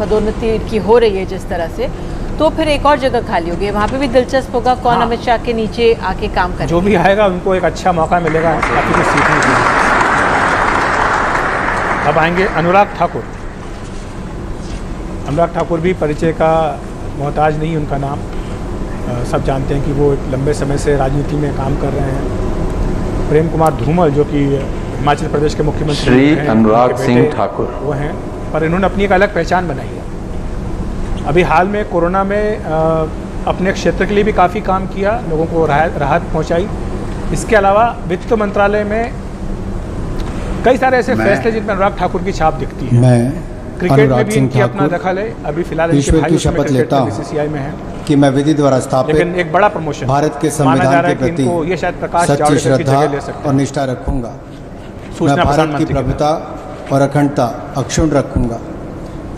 E: पदोन्नति की हो रही है जिस तरह से, तो फिर एक और जगह खाली होगी, वहाँ पे भी दिलचस्प होगा कौन अमित शाह के नीचे आके काम करे।
D: जो भी आएगा उनको एक अच्छा मौका मिलेगा काफी कुछ सीखने के लिए। अब आएंगे अनुराग ठाकुर। अनुराग ठाकुर भी परिचय का मोहताज नहीं, उनका नाम सब जानते हैं कि वो एक लंबे समय से राजनीति में काम कर रहे हैं। प्रेम कुमार धूमल जो कि हिमाचल प्रदेश के मुख्यमंत्री
B: श्री अनुराग सिंह ठाकुर
D: वो हैं, पर इन्होंने अपनी एक अलग पहचान बनाई है। अभी हाल में कोरोना में अपने क्षेत्र के लिए भी काफ़ी काम किया, लोगों को राहत पहुंचाई। इसके अलावा वित्त मंत्रालय में कई सारे ऐसे फैसले जिनमें अनुराग ठाकुर की छाप दिखती है। क्रिकेट में भी इनकी अपना दखल है। अभी फिलहाल
O: ईश्वर की शपथ लेता हूं
D: BCCI में है
O: कि मैं विधि द्वारा स्थापित
D: एक बड़ा प्रमोशन
O: भारत के संविधान के प्रति
D: ये शायद प्रकाश
O: सच्ची श्रद्धा और निष्ठा रखूंगा। मैं भारत की प्रभुता और अखंडता अक्षुण्ण रखूंगा।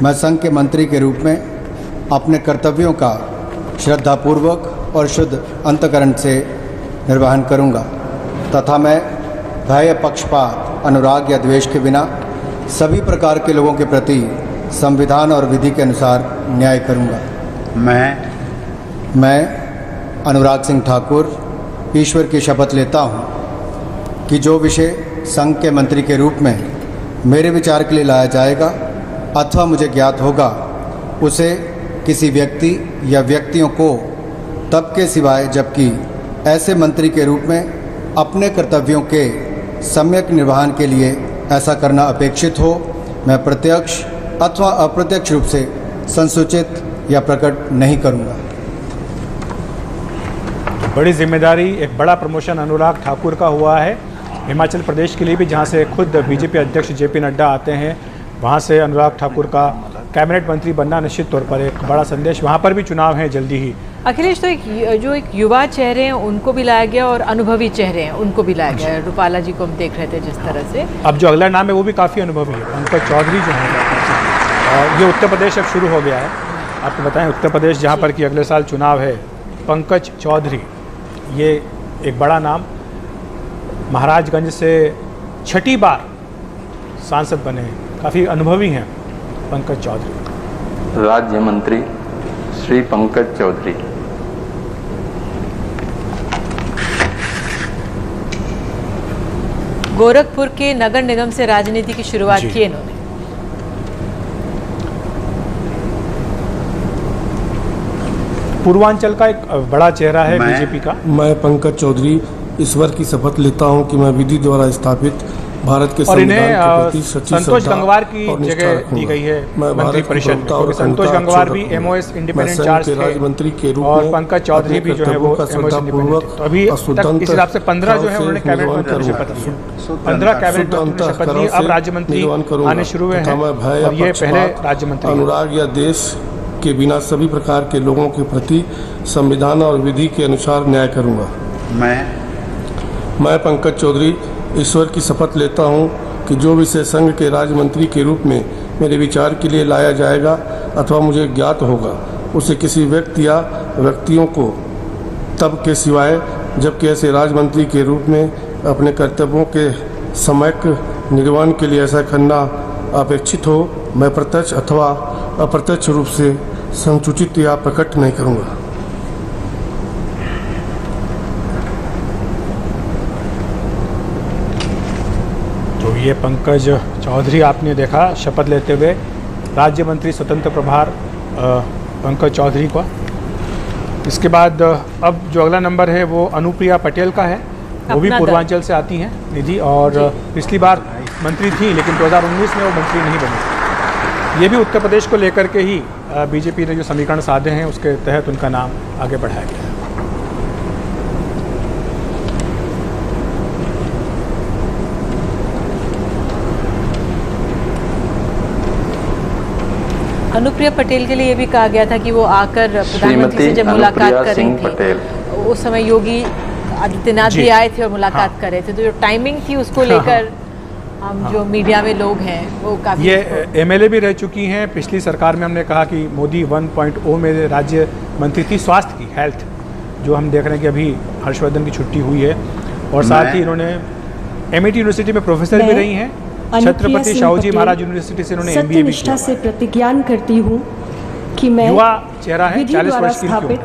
O: मैं संघ के मंत्री के रूप में अपने कर्तव्यों का श्रद्धापूर्वक और शुद्ध अंतःकरण से निर्वहन करूंगा तथा मैं भय, पक्षपात, अनुराग या द्वेष के बिना
P: सभी प्रकार के लोगों के प्रति संविधान और विधि के अनुसार न्याय करूंगा। मैं अनुराग सिंह ठाकुर ईश्वर की शपथ लेता हूं कि जो विषय संघ के मंत्री के रूप में मेरे विचार के लिए लाया जाएगा अथवा मुझे ज्ञात होगा, उसे किसी व्यक्ति या व्यक्तियों को तब के सिवाय जबकि ऐसे मंत्री के रूप में अपने कर्तव्यों के सम्यक निर्वहन के लिए ऐसा करना अपेक्षित हो, मैं प्रत्यक्ष अथवा अप्रत्यक्ष रूप से संसूचित या प्रकट नहीं करूंगा।
D: बड़ी जिम्मेदारी, एक बड़ा प्रमोशन अनुराग ठाकुर का हुआ है हिमाचल प्रदेश के लिए भी, जहां से खुद बीजेपी अध्यक्ष जेपी नड्डा आते हैं, वहां से अनुराग ठाकुर का कैबिनेट मंत्री बनना निश्चित तौर पर एक बड़ा संदेश। वहां पर भी चुनाव है जल्दी ही।
E: अखिलेश, तो जो एक युवा चेहरे हैं उनको भी लाया गया और अनुभवी चेहरे हैं उनको भी लाया गया। रूपाला जी को हम देख रहे थे जिस तरह से।
D: अब जो अगला नाम है वो भी काफ़ी अनुभवी है, पंकज चौधरी जो है। और ये उत्तर प्रदेश अब शुरू हो गया है। आपको बताएं, उत्तर प्रदेश जहाँ पर कि अगले साल चुनाव है, पंकज चौधरी ये एक बड़ा नाम, महाराजगंज से 6ठी बार सांसद बने हैं, काफ़ी अनुभवी हैं पंकज चौधरी।
B: राज्य मंत्री श्री पंकज चौधरी।
E: गोरखपुर के नगर निगम से राजनीति की शुरुआत की इन्होंने।
D: पूर्वांचल का एक बड़ा चेहरा है बीजेपी का।
Q: मैं पंकज चौधरी ईश्वर की शपथ लेता हूं कि मैं विधि द्वारा स्थापित भारत के संविधान के प्रति सच्ची
D: संतोष गंगवार की जगह दी गई है मंत्री परिषद में, क्योंकि संतोष गंगवार भी एमओएस इंडिपेंडेंट चार्ज
Q: राज्यमंत्री के रूप में
D: और पंकज चौधरी भी जो है वो एमओएस इंडिपेंडेंट। तो अभी तक इस हिसाब से 15 जो है उन्होंने कैबिनेट मंत्री की शपथ ली है, 15 कैबिनेट मंत्री की शपथ ली। अब राज्य मंत्री आने शुरू हुए हैं और ये पहले राज्य मंत्री।
Q: अनुराग या देश के बिना सभी प्रकार के लोगों के प्रति संविधान और विधि के अनुसार न्याय करूंगा। मैं पंकज चौधरी ईश्वर की शपथ लेता हूं कि जो विषय संघ के राज्य मंत्री के रूप में मेरे विचार के लिए लाया जाएगा अथवा मुझे ज्ञात होगा, उसे किसी व्यक्ति या व्यक्तियों को तब के सिवाय जबकि ऐसे राज्य मंत्री के रूप में अपने कर्तव्यों के सम्यक निर्वहन के लिए ऐसा करना अपेक्षित हो, मैं प्रत्यक्ष अथवा अप्रत्यक्ष रूप से संसूचित या प्रकट नहीं करूँगा।
D: तो ये पंकज चौधरी आपने देखा शपथ लेते हुए, राज्य मंत्री स्वतंत्र प्रभार पंकज चौधरी का। इसके बाद अब जो अगला नंबर है वो अनुप्रिया पटेल का है, वो भी पूर्वांचल से आती हैं निधि, और पिछली बार मंत्री थी लेकिन 2019 में वो मंत्री नहीं बनी। ये भी उत्तर प्रदेश को लेकर के ही बीजेपी ने जो समीकरण साधे हैं उसके तहत उनका नाम आगे बढ़ाया गया है।
E: अनुप्रिया पटेल के लिए ये भी कहा गया था कि वो आकर प्रधानमंत्री से जब मुलाकात कर रही थी, उस समय योगी आदित्यनाथ भी आए थे और मुलाकात कर रहे थे, तो जो टाइमिंग थी उसको लेकर हम जो मीडिया में लोग हैं वो काफ़ी।
D: ये एमएलए भी रह चुकी हैं। पिछली सरकार में हमने कहा कि मोदी 1.0 में राज्य मंत्री थी स्वास्थ्य की, हेल्थ, जो हम देख रहे हैं कि अभी हर्षवर्धन की छुट्टी हुई है, और साथ ही इन्होंने एमआईटी यूनिवर्सिटी में प्रोफेसर भी रही हैं। छत्रपति शाहूजी महाराज यूनिवर्सिटी से इन्होंने एमबीए भी किया।
R: से प्रतिज्ञान करती हूँ कि मैं
D: युवा चेहरा है, 40 वर्ष की
R: स्थापित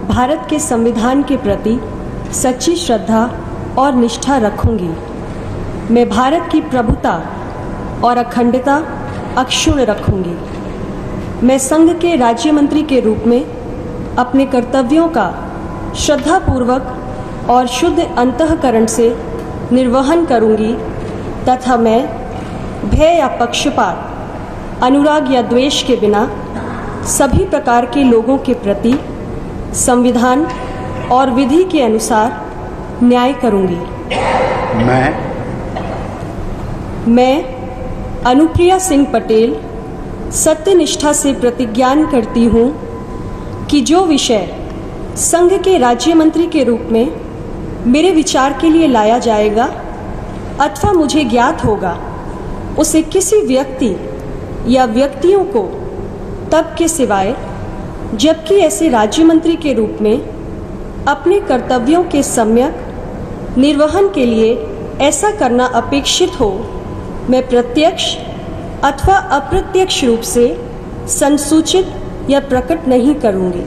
R: भारत के संविधान के प्रति सच्ची श्रद्धा और निष्ठा रखूंगी। मैं भारत की प्रभुता और अखंडता अक्षुण्ण रखूंगी। मैं संघ के राज्य मंत्री के रूप में अपने कर्तव्यों का श्रद्धापूर्वक और शुद्ध अंतःकरण से निर्वहन करूंगी तथा मैं भय या पक्षपात, अनुराग या द्वेष के बिना सभी प्रकार के लोगों के प्रति संविधान और विधि के अनुसार न्याय करूंगी। मैं अनुप्रिया सिंह पटेल सत्यनिष्ठा से प्रतिज्ञान करती हूँ कि जो विषय संघ के राज्य मंत्री के रूप में मेरे विचार के लिए लाया जाएगा अथवा मुझे ज्ञात होगा, उसे किसी व्यक्ति या व्यक्तियों को तब के सिवाय जबकि ऐसे राज्य मंत्री के रूप में अपने कर्तव्यों के सम्यक निर्वहन के लिए ऐसा करना अपेक्षित हो, मैं प्रत्यक्ष अथवा अप्रत्यक्ष रूप से संसूचित या प्रकट नहीं करूंगी।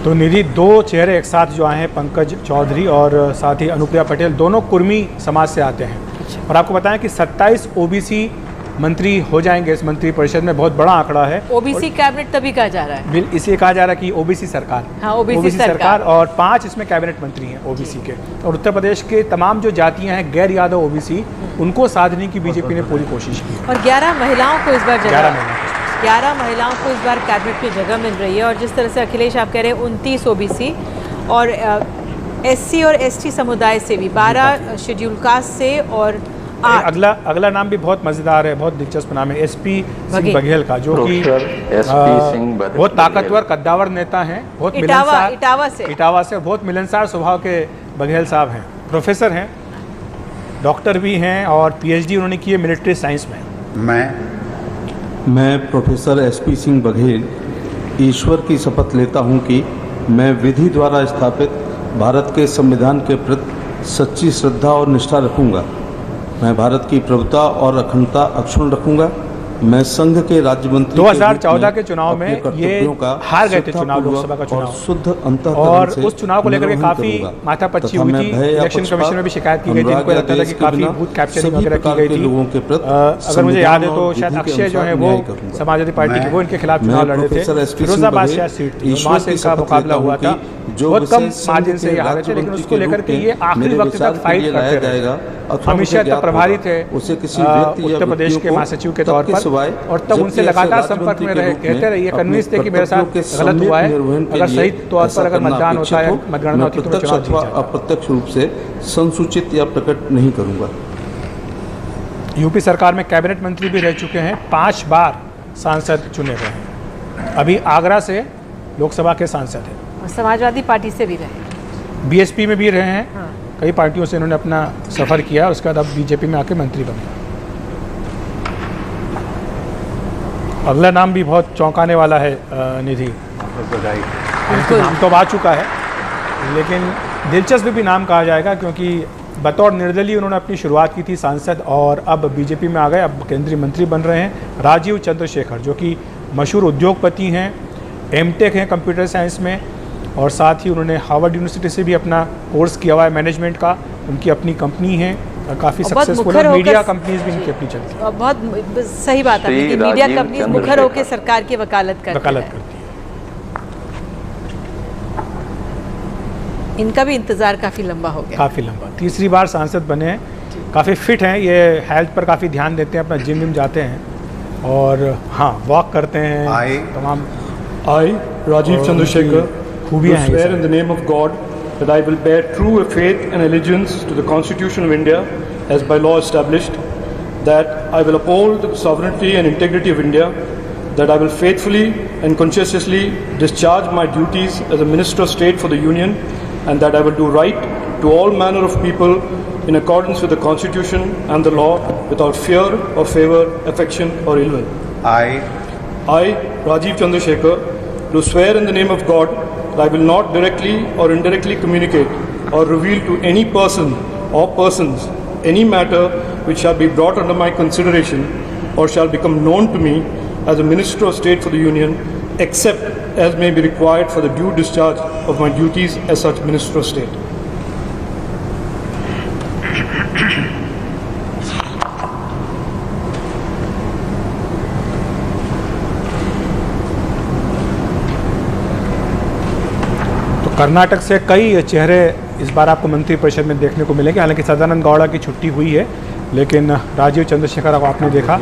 D: तो निधि, दो चेहरे एक साथ जो आए हैं, पंकज चौधरी और साथ ही अनुप्रिया पटेल, दोनों कुर्मी समाज से आते हैं। और आपको बताएं कि 27 ओबीसी मंत्री हो जाएंगे इस मंत्री परिषद में, बहुत बड़ा आंकड़ा है।
E: ओबीसी कैबिनेट तभी कहा जा रहा है,
D: इसलिए कहा जा रहा है कि ओबीसी सरकार।
E: हाँ, ओबीसी सरकार
D: और 5 इसमें कैबिनेट मंत्री हैं ओबीसी के। और उत्तर प्रदेश के तमाम जो जातियां हैं गैर यादव ओबीसी, उनको साधने की बीजेपी ने पूरी कोशिश की।
E: और 11 महिलाओं को इस बार 11 महिलाओं को इस बार कैबिनेट में जगह मिल रही है। और जिस तरह से अखिलेश आप कह रहे हैं 29 ओबीसी और एससी और एसटी समुदाय से भी 12 शेड्यूल कास्ट से और
D: अगला नाम भी बहुत मजेदार है, बहुत दिलचस्प नाम है एसपी सिंह बघेल का, जो कि बहुत ताकतवर कद्दावर नेता हैं, बहुत मिलनसार इटावा से बहुत मिलनसार स्वभाव के बघेल साहब हैं। प्रोफेसर हैं, डॉक्टर भी हैं और पीएचडी उन्होंने की है मिलिट्री साइंस में।
L: मैं प्रोफेसर एसपी सिंह बघेल ईश्वर की शपथ लेता हूं कि मैं विधि द्वारा स्थापित भारत के संविधान के प्रति सच्ची श्रद्धा और निष्ठा रखूंगा। मैं भारत की प्रभुता और अखंडता अक्षुण्ण रखूंगा। मैं संघ के राज्य मंत्री
D: 2014 के चुनाव में ये हार गए थे चुनाव, लोकसभा का चुनाव,
L: शुद्ध अंतःकरण
D: और उस चुनाव को लेकर के काफी माथापच्ची हुई थी। इलेक्शन कमीशन में भी शिकायत की गई थी, उनको लगता था कि काफी बूथ कैप्चरिंग वगैरह की गई थी। अगर मुझे याद है तो शायद अक्षय जो है वो समाजवादी पार्टी के, वो इनके खिलाफ चुनाव लड़े थे। फिरोजाबाद शायद सीट थी, वहां से इनका मुकाबला हुआ था, बहुत कम मार्जिन से ये हारे थे। लेकिन उसको लेकर के ये आखिरी वक्त तक फाइट करते रहे। अमित शाह तब प्रभारी थे उत्तर प्रदेश के महासचिव के तौर पर, और तब उनसे लगातार संपर्क में रहे, कहते रहे, कन्विंस थे कि मेरे साथ गलत हुआ है, अगर सही तौर पर अगर मतदान होता है, मतगणना होती है तो चुनाव जीत जाएगा।
L: अप्रत्यक्ष रूप से संसूचित या प्रकट नहीं करूंगा।
D: यूपी सरकार में कैबिनेट मंत्री भी रह चुके हैं, 5 बार सांसद चुने गए हैं। अभी आगरा से लोकसभा के सांसद हैं,
E: समाजवादी पार्टी से भी रहे,
D: बीएसपी में भी रहे हैं, कई पार्टियों से इन्होंने अपना सफर किया, उसके बाद अब बीजेपी में आके मंत्री बने। अगला नाम भी बहुत चौंकाने वाला है निधि, नाम तो आ चुका है, लेकिन दिलचस्प भी नाम कहा जाएगा, क्योंकि बतौर निर्दलीय उन्होंने अपनी शुरुआत की थी सांसद, और अब बीजेपी में आ गए, अब केंद्रीय मंत्री बन रहे हैं। राजीव चंद्रशेखर, जो कि मशहूर उद्योगपति हैं, एमटेक हैं कंप्यूटर साइंस में, और साथ ही उन्होंने हार्वर्ड यूनिवर्सिटी से भी अपना कोर्स किया हुआ है मैनेजमेंट का। उनकी अपनी कंपनी है, काफ़ी सक्सेसफुल है, मीडिया कंपनीज भी इनकी अपनी चलती है।
E: बहुत सही बात है कि मीडिया कंपनीज मुखर होकर सरकार की वकालत करती है। इनका भी इंतजार काफ़ी लंबा हो गया,
D: काफ़ी लंबा। तीसरी बार सांसद बने हैं, काफ़ी फिट हैं, ये हेल्थ पर काफ़ी ध्यान देते हैं, अपना जिम विम जाते हैं, और हाँ वॉक करते हैं तमाम।
S: I, Rajiv Chandrasekhar, swear in the name of God that I will bear true faith and allegiance to the Constitution of India as by law established, that I will uphold the sovereignty and integrity of India, that I will faithfully and conscientiously discharge my duties as a Minister of State for the Union, and that I will do right to all manner of people in accordance with the Constitution and the law without fear or favor, affection or ill will. I, Rajiv Chandrasekhar, do swear in the name of God that I will not directly or indirectly communicate or reveal to any person or persons any matter which shall be brought under my consideration or shall become known to me as a Minister of State for the Union, except as may be required for the due discharge of my duties as such Minister of State.
D: Karnataka से कई चेहरे इस बार आपको मंत्रिपरिषद में देखने को मिलेंगे। हालांकि सदानंद गौड़ा की छुट्टी हुई है, लेकिन राजीव चंद्रशेखर को आपने देखा।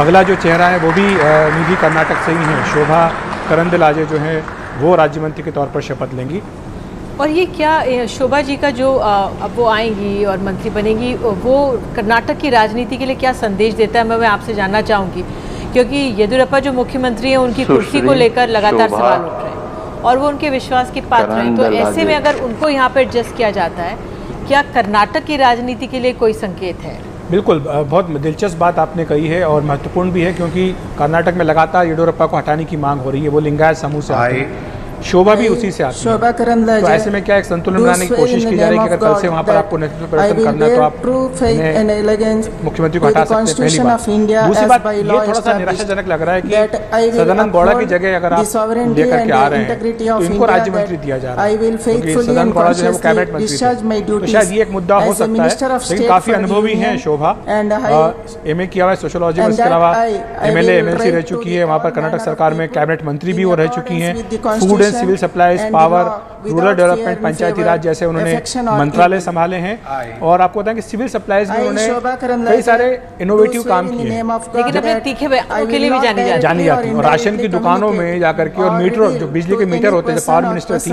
D: अगला जो चेहरा है वो भी निधि कर्नाटक से ही है। शोभा करंदलाजे जो है वो राज्य मंत्री के तौर पर शपथ लेंगी।
E: और ये क्या शोभा जी का जो अब वो आएंगी और मंत्री बनेंगी, वो कर्नाटक की राजनीति के लिए क्या संदेश देता है, मैं आपसे जानना चाहूँगी, क्योंकि येदियुरप्पा जो मुख्यमंत्री हैं उनकी कुर्सी को लेकर लगातार सवाल उठ रहे हैं और वो उनके विश्वास के पात्र हैं। तो ऐसे में अगर उनको यहाँ पर एडजस्ट किया जाता है, क्या कर्नाटक की राजनीति के लिए कोई संकेत है?
D: बिल्कुल, बहुत दिलचस्प बात आपने कही है और महत्वपूर्ण भी है, क्योंकि कर्नाटक में लगातार येदियुरप्पा को हटाने की मांग हो रही है। वो लिंगायत समूह से आते हैं शोभा भी उसी से आती है। तो ऐसे में क्या एक संतुलन बनाने की कोशिश की जा रही है कि अगर कल से वहाँ पर आपको नेतृत्व प्रदर्शन करना है तो आप मुख्यमंत्री को हटा सकते हैं पहली बार। दूसरी बात ये थोड़ा सा निराशाजनक लग रहा है कि सदानंद गौड़ा की जगह अगर आप लेकर के आ रहे हैं तो इनको राज्य मंत्री दिया जा रहा है, क्योंकि सदानंद गौड़ा जो है वो कैबिनेट मंत्री थे। तो शायद ये एक मुद्दा हो सकता है, लेकिन काफी अनुभवी हैं शोभा, MA किया हुआ है सोशियोलॉजी में, इसके अलावा MLA MLC रह चुकी है, वहाँ पर कर्नाटक सरकार में कैबिनेट मंत्री भी वो रह चुकी हैं, food and civil supplies, power, rural development, Panchayati Raj जैसे उन्होंने मंत्रालय संभाले हैं। और आपको बताएं कि सिविल सप्लाईज में उन्होंने कई सारे इनोवेटिव काम किए,
E: लेकिन अपने तीखे बयानों के लिए भी जानी जाती है।
D: और राशन की दुकानों में जाकर के और मीटर, जो बिजली के मीटर होते हैं, जब पावर मिनिस्टर थी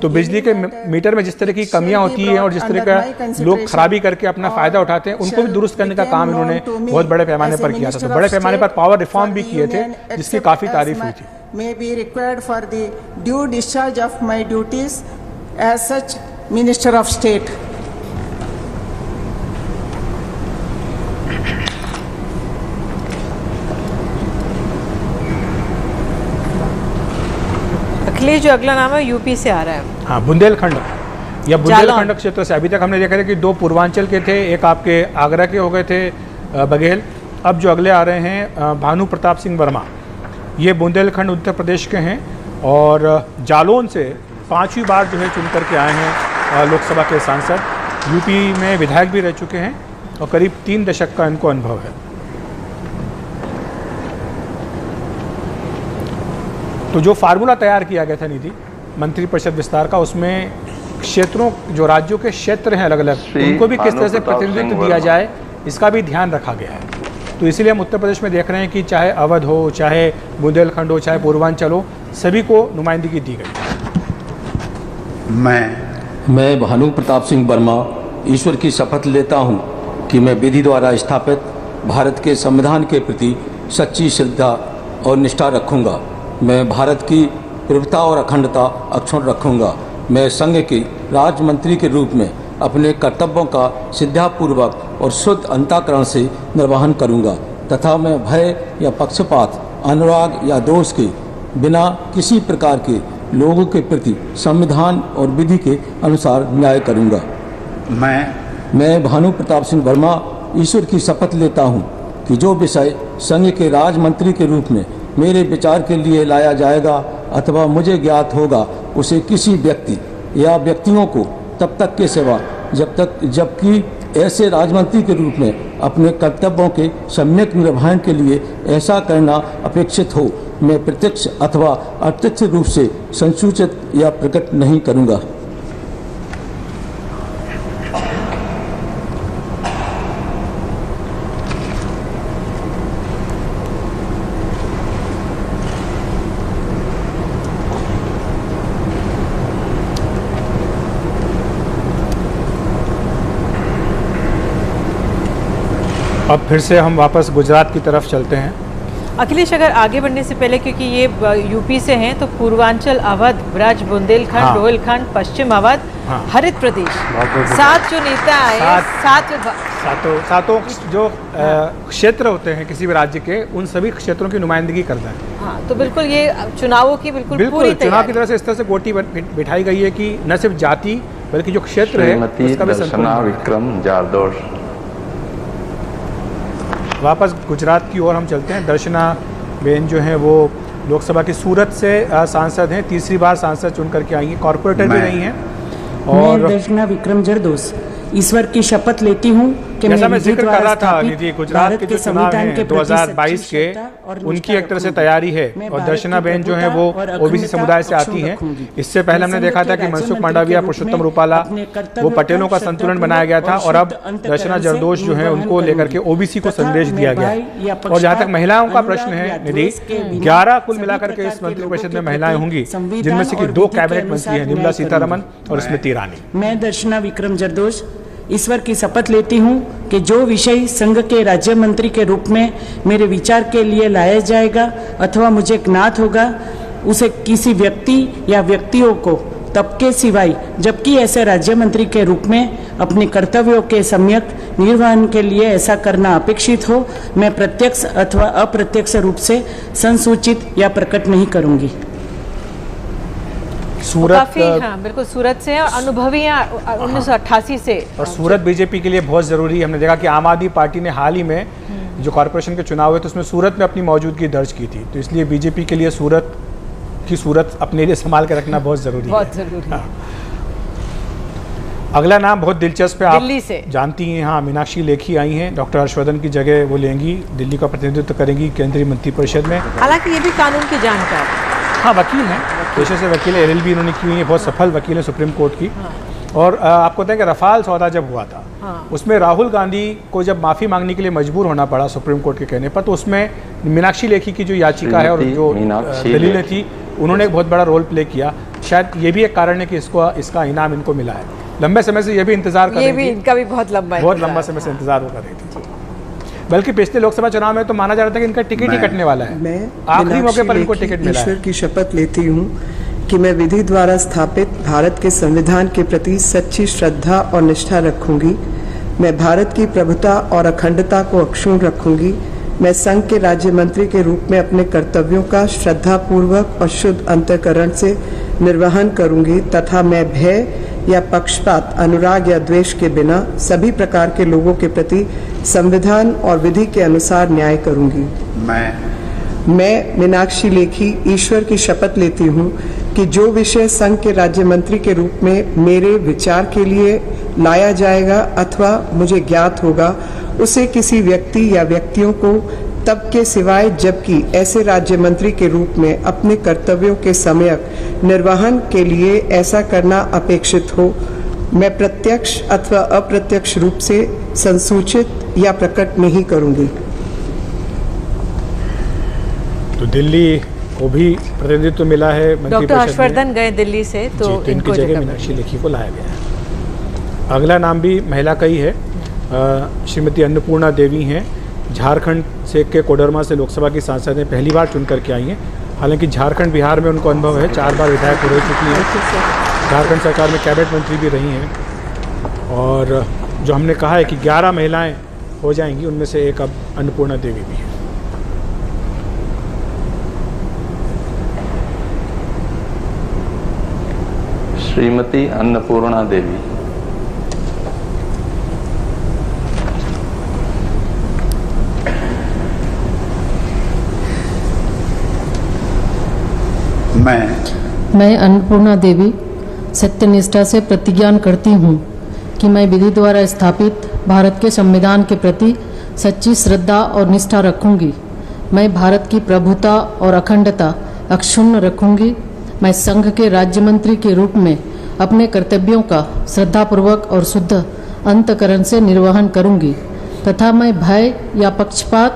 D: तो बिजली के मीटर में जिस तरह की कमियां होती हैं और जिस तरह का लोग खराबी करके अपना फायदा उठाते हैं, उनको भी दुरुस्त करने का काम इन्होंने बहुत बड़े पैमाने पर किया था। तो बड़े पैमाने पर पावर रिफॉर्म भी किए थे, जिसकी काफी तारीफ हुई थी।
T: may be required for the due discharge of my duties as such Minister of State.
E: Akhilesh, जो अगला नाम है यूपी से आ रहा है,
D: हाँ, बुंदेलखंड या बुंदेलखंड क्षेत्र से। अभी तक हमने देखा था कि 2 पूर्वांचल के थे, एक आपके आगरा के हो गए थे बघेल। अब जो अगले आ रहे हैं भानु प्रताप सिंह वर्मा, ये बुंदेलखंड उत्तर प्रदेश के हैं और जालौन से 5वीं बार जो है चुन करके आए हैं लोकसभा के सांसद। यूपी में विधायक भी रह चुके हैं और करीब 3 दशक का इनको अनुभव है। तो जो फार्मूला तैयार किया गया था निधि मंत्रिपरिषद विस्तार का, उसमें क्षेत्रों, जो राज्यों के क्षेत्र हैं अलग अलग, उनको भी किस तरह से प्रतिनिधित्व दिया जाए, इसका भी ध्यान रखा गया है। तो इसीलिए हम उत्तर प्रदेश में देख रहे हैं कि चाहे अवध हो, चाहे बुंदेलखंड हो, चाहे पूर्वांचल हो, सभी को नुमाइंदगी दी गई।
U: मैं भानु प्रताप सिंह वर्मा ईश्वर की शपथ लेता हूं कि मैं विधि द्वारा स्थापित भारत के संविधान के प्रति सच्ची श्रद्धा और निष्ठा रखूंगा। मैं भारत की प्रभुता और अखंडता अक्षुण्ण रखूंगा। मैं संघ के राज्य मंत्री के रूप में अपने कर्तव्यों का श्रद्धापूर्वक और शुद्ध अंतःकरण से निर्वहन करूंगा तथा मैं भय या पक्षपात, अनुराग या दोष के बिना किसी प्रकार के लोगों के प्रति संविधान और विधि के अनुसार न्याय करूंगा। मैं भानु प्रताप सिंह वर्मा ईश्वर की शपथ लेता हूं कि जो विषय संघ के राज्य मंत्री के रूप में मेरे विचार के लिए लाया जाएगा अथवा मुझे ज्ञात होगा, उसे किसी व्यक्ति या व्यक्तियों को तब तक के सेवा जबकि ऐसे राजमंत्री के रूप में अपने कर्तव्यों के सम्यक निर्वहन के लिए ऐसा करना अपेक्षित हो, मैं प्रत्यक्ष अथवा अप्रत्यक्ष रूप से संसूचित या प्रकट नहीं करूंगा।
D: अब फिर से हम वापस गुजरात की तरफ चलते हैं।
E: अखिलेश, अगर आगे बढ़ने से पहले, क्योंकि ये यूपी से हैं, तो पूर्वांचल, अवध, ब्रज, बुंदेलखंड, रोहिलखंड, पश्चिम अवध, हरित प्रदेश, 7 जो नेता आए,
D: सातों जो क्षेत्र होते हैं किसी भी राज्य के, उन सभी क्षेत्रों की नुमाइंदगी करना है।
E: हाँ, तो बिल्कुल ये चुनावों की बिल्कुल पूरी
D: चुनाव की तरह से इस तरह से गोटी बिठाई गई है कि न सिर्फ जाति बल्कि जो क्षेत्र है उसका भी संतुलन।
B: विक्रम जारदोश।
D: वापस गुजरात की ओर हम चलते हैं। दर्शना बेन जो हैं वो लोकसभा की सूरत से सांसद हैं, 3री बार सांसद चुन करके आई हैं, कॉर्पोरेटर भी रही हैं। और
T: मैं दर्शना विक्रम जरदोस ईश्वर की शपथ लेती हूँ कि
D: जैसा मैं जिक्र कर रहा था निधि, गुजरात के जो चुनाव हैं 2022 के, उनकी एक तरह से तैयारी है। और दर्शना बेन जो है वो ओबीसी समुदाय से आती हैं। इससे पहले हमने देखा था कि मनसुख मांडविया, पुरुषोत्तम रूपाला, वो पटेलों का संतुलन बनाया गया था, और अब दर्शना जरदोश जो है उनको लेकर के ओबीसी को संदेश दिया गया। और जहाँ तक महिलाओं का प्रश्न है निधि, 11 कुल मिलाकर के इस मंत्रिपरिषद में महिलाएं होंगी, जिनमें से कि 2 कैबिनेट मंत्री हैं, निर्मला सीतारमण और स्मृति ईरानी।
T: मैं दर्शना विक्रम जरदोश ईश्वर की शपथ लेती हूँ कि जो विषय संघ के राज्य मंत्री के रूप में मेरे विचार के लिए लाया जाएगा अथवा मुझे ज्ञात होगा, उसे किसी व्यक्ति या व्यक्तियों को तब के सिवाय जबकि ऐसे राज्य मंत्री के रूप में अपने कर्तव्यों के सम्यक निर्वहन के लिए ऐसा करना अपेक्षित हो, मैं प्रत्यक्ष अथवा अप्रत्यक्ष रूप से संसूचित या प्रकट नहीं करूंगी।
D: सूरत
E: काफी, हाँ बिल्कुल, सूरत से और अनुभवी 1988 से।
D: और सूरत बीजेपी के लिए बहुत ज़रूरी है। हमने देखा कि आम आदमी पार्टी ने हाल ही में जो कॉरपोरेशन के चुनाव हुए तो उसमें सूरत में अपनी मौजूदगी दर्ज की थी, तो इसलिए बीजेपी के लिए सूरत अपने लिए संभाल के रखना बहुत ज़रूरी है।
E: बहुत ज़रूरी है।
D: अगला नाम बहुत दिलचस्प है,
E: दिल्ली से
D: जानती हैं, हाँ, मीनाक्षी लेखी आई हैं। डॉक्टर हर्षवर्धन की जगह वो लेंगी, दिल्ली का प्रतिनिधित्व करेंगी केंद्रीय मंत्रिपरिषद में।
E: हालांकि ये भी कानून की जानकार,
D: हाँ, वकील हैं, पेशे से वकील है, LLB इन्होंने की हुई है, बहुत सफल वकील है सुप्रीम कोर्ट की। और आपको बताएं कि रफाल सौदा जब हुआ था, उसमें राहुल गांधी को जब माफ़ी मांगने के लिए मजबूर होना पड़ा सुप्रीम कोर्ट के कहने पर, तो उसमें मीनाक्षी लेखी की जो याचिका है और जो दलीलें थी, उन्होंने एक बहुत बड़ा रोल प्ले किया। शायद ये भी एक कारण है कि इसका इनाम इनको मिला है। लंबे समय से ये भी इंतजार कर रही थी,
E: ये भी इनका भी बहुत लंबा
D: समय से इंतजार कर रही थी। बल्कि पिछले लोकसभा चुनाव में तो माना जा रहा था कि इनका टिकट ही कटने वाला है, आखिरी मौके पर इनको टिकट मिला है।
A: ईश्वर की शपथ लेती हूँ कि मैं विधि द्वारा स्थापित भारत के संविधान के प्रति सच्ची श्रद्धा और निष्ठा रखूंगी। मैं भारत की प्रभुता और अखंडता को अक्षुण्ण रखूंगी। मैं संघ के राज्य मंत्री के रूप में अपने कर्तव्यों का श्रद्धापूर्वक और शुद्ध अंतःकरण से निर्वहन करूंगी तथा मैं भय या पक्षपात, अनुराग या द्वेष के बिना सभी प्रकार के लोगों के प्रति संविधान और विधि के अनुसार न्याय करूंगी। मैं मीनाक्षी लेखी ईश्वर की शपथ लेती हूँ कि जो विषय संघ के राज्य मंत्री के रूप में मेरे विचार के लिए लाया जाएगा अथवा मुझे ज्ञात होगा, उसे किसी व्यक्ति या व्यक्तियों को तब के सिवाय जबकि ऐसे राज्य मंत्री के रूप में अपने कर्तव्यों के सम्यक निर्वहन के लिए ऐसा करना अपेक्षित हो, मैं प्रत्यक्ष अथवा अप्रत्यक्ष रूप से संसूचित या प्रकट नहीं करूंगी।
D: तो दिल्ली को भी प्रतिनिधित्व मिला है,
E: डॉक्टर हर्षवर्धन गए दिल्ली से, तो
D: इनकी जगह मीनाक्षी लेखी को लाया गया है। अगला नाम भी महिला का ही है, श्रीमती अन्नपूर्णा देवी हैं, झारखंड से के कोडरमा से लोकसभा की सांसद हैं, पहली बार चुन करके आई हैं। हालांकि झारखंड बिहार में उनको अनुभव है, 4 बार विधायक रह चुकी हैं, झारखंड सरकार में कैबिनेट मंत्री भी रही हैं। और जो हमने कहा है कि 11 महिलाएं हो जाएंगी, उनमें से एक अब अन्नपूर्णा देवी भी है।
B: श्रीमती अन्नपूर्णा देवी।
V: मैं अन्नपूर्णा देवी सत्यनिष्ठा से प्रतिज्ञा करती हूँ कि मैं विधि द्वारा स्थापित भारत के संविधान के प्रति सच्ची श्रद्धा और निष्ठा रखूंगी। मैं भारत की प्रभुता और अखंडता अक्षुण्ण रखूंगी। मैं संघ के राज्य मंत्री के रूप में अपने कर्तव्यों का श्रद्धापूर्वक और शुद्ध अंतःकरण से निर्वहन करूंगी तथा मैं भय या पक्षपात,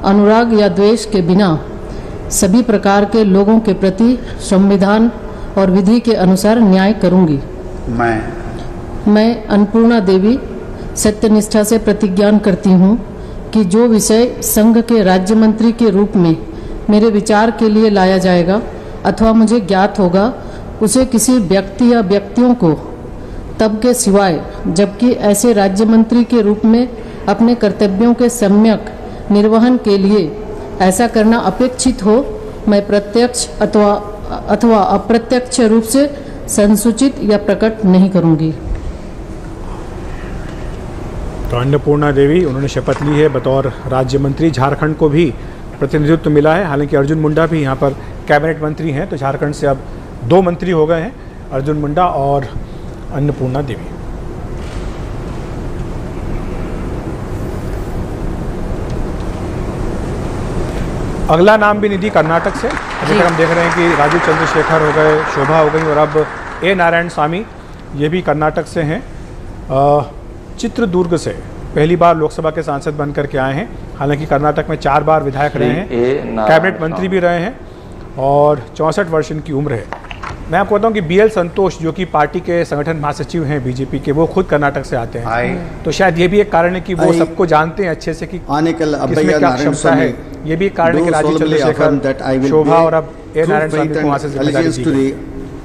V: अनुराग या द्वेष के बिना सभी प्रकार के लोगों के प्रति संविधान और विधि के अनुसार न्याय करूंगी। मैं अन्नपूर्णा देवी सत्यनिष्ठा से प्रतिज्ञा करती हूँ कि जो विषय संघ के राज्य मंत्री के रूप में मेरे विचार के लिए लाया जाएगा अथवा मुझे ज्ञात होगा, उसे किसी व्यक्ति या व्यक्तियों को तब के सिवाय जबकि ऐसे राज्य मंत्री के रूप में अपने कर्तव्यों के सम्यक निर्वहन के लिए ऐसा करना अपेक्षित हो, मैं प्रत्यक्ष अथवा अप्रत्यक्ष रूप से संसूचित या प्रकट नहीं करूंगी।
D: तो अन्नपूर्णा देवी, उन्होंने शपथ ली है बतौर राज्य मंत्री। झारखंड को भी प्रतिनिधित्व मिला है, हालांकि अर्जुन मुंडा भी यहाँ पर कैबिनेट मंत्री हैं, तो झारखंड से अब 2 मंत्री हो गए हैं, अर्जुन मुंडा और अन्नपूर्णा देवी। अगला नाम भी निधि कर्नाटक से, अभी तक हम देख रहे हैं कि राजू चंद्रशेखर हो गए, शोभा हो गई और अब ए नारायण स्वामी, ये भी कर्नाटक से हैं। चित्रदुर्ग से पहली बार लोकसभा के सांसद बनकर के आए हैं। हालांकि कर्नाटक में 4 बार विधायक रहे हैं, कैबिनेट मंत्री भी रहे हैं और 64 वर्ष इनकी उम्र है। मैं आपको बताऊं कि BL संतोष जो कि पार्टी के संगठन महासचिव हैं बीजेपी के, वो खुद कर्नाटक से आते हैं, तो शायद ये भी एक कारण है कि वो सबको जानते हैं अच्छे से कि किसमें क्या क्षमता है। ये भी एक कारण है कि राजीव चंद्रशेखर, शोभा और अब ए नारायण स्वामी को वहाँ से जिम्मेदारी दी गई।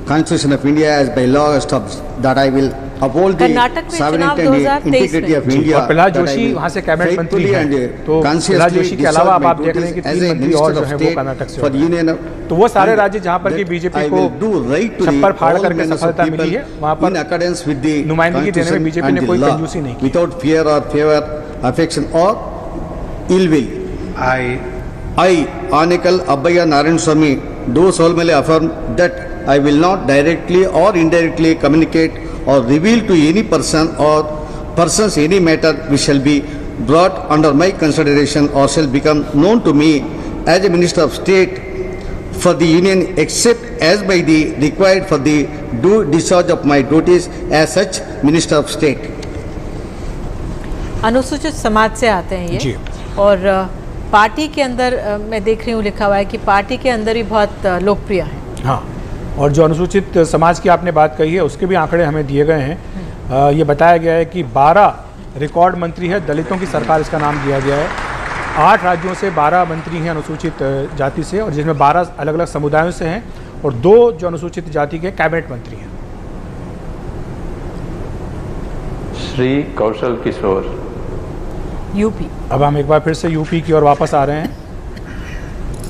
W: Constitution of India as by law established that I will
C: uphold the
E: Karnataka में चुनाव
C: sovereignty and
E: 2023
C: integrity of India.
D: और Prahlad
C: that I
D: Joshi
C: will
D: वहाँ से कैबिनेट मंत्री
C: faithfully
D: हैं,
C: and
D: तो प्रहलाद जोशी
C: consciously
D: के अलावा
C: discharge
D: अब
C: my
D: आप देख रहे हैं कि
C: duties as
D: 3
C: a
D: मंत्री
C: minister
D: और जो
C: of
D: है वो
C: state
D: कर्नाटक से
C: for
D: हो
C: the
D: गए।
C: Union
D: तो वो सारे
C: and
D: राज्य जहाँ पर कि
C: that
D: बीजेपी
C: I
D: को
C: will do right to the
D: छप्पर फाड़
C: all
D: करके
C: manners of
D: सफलता मिली
C: people
D: है, वहाँ पर
C: in accordance with the
D: नुमाइंदगी देने में
C: constitution
D: बीजेपी
C: and
D: ने
C: the
D: कोई
C: law,
D: कंजूसी नहीं की।
C: without fear or favor, affection or ill will. I, Anekal Abbayya Narayan Swamy, do solemnly affirm that I will not directly or indirectly communicate or reveal to any person or persons any matter which shall be brought under my consideration or shall become known to me as a Minister of State for the Union, except as by the required for the due discharge of my duties as such Minister of State.
E: अनुसूचित समाज से आते हैं ये, और पार्टी के अंदर मैं देख रही हूँ लिखा हुआ है कि पार्टी के अंदर भी बहुत लोकप्रिय है।
D: हाँ, और जो अनुसूचित समाज की आपने बात कही है उसके भी आंकड़े हमें दिए गए हैं। ये बताया गया है कि 12 रिकॉर्ड मंत्री है, दलितों की सरकार इसका नाम दिया गया है। 8 राज्यों से 12 मंत्री हैं अनुसूचित जाति से, और जिसमें 12 अलग अलग समुदायों से हैं, और 2 जो अनुसूचित जाति के कैबिनेट मंत्री हैं।
B: श्री कौशल किशोर,
E: यूपी।
D: अब हम एक बार फिर से यूपी की ओर वापस आ रहे हैं।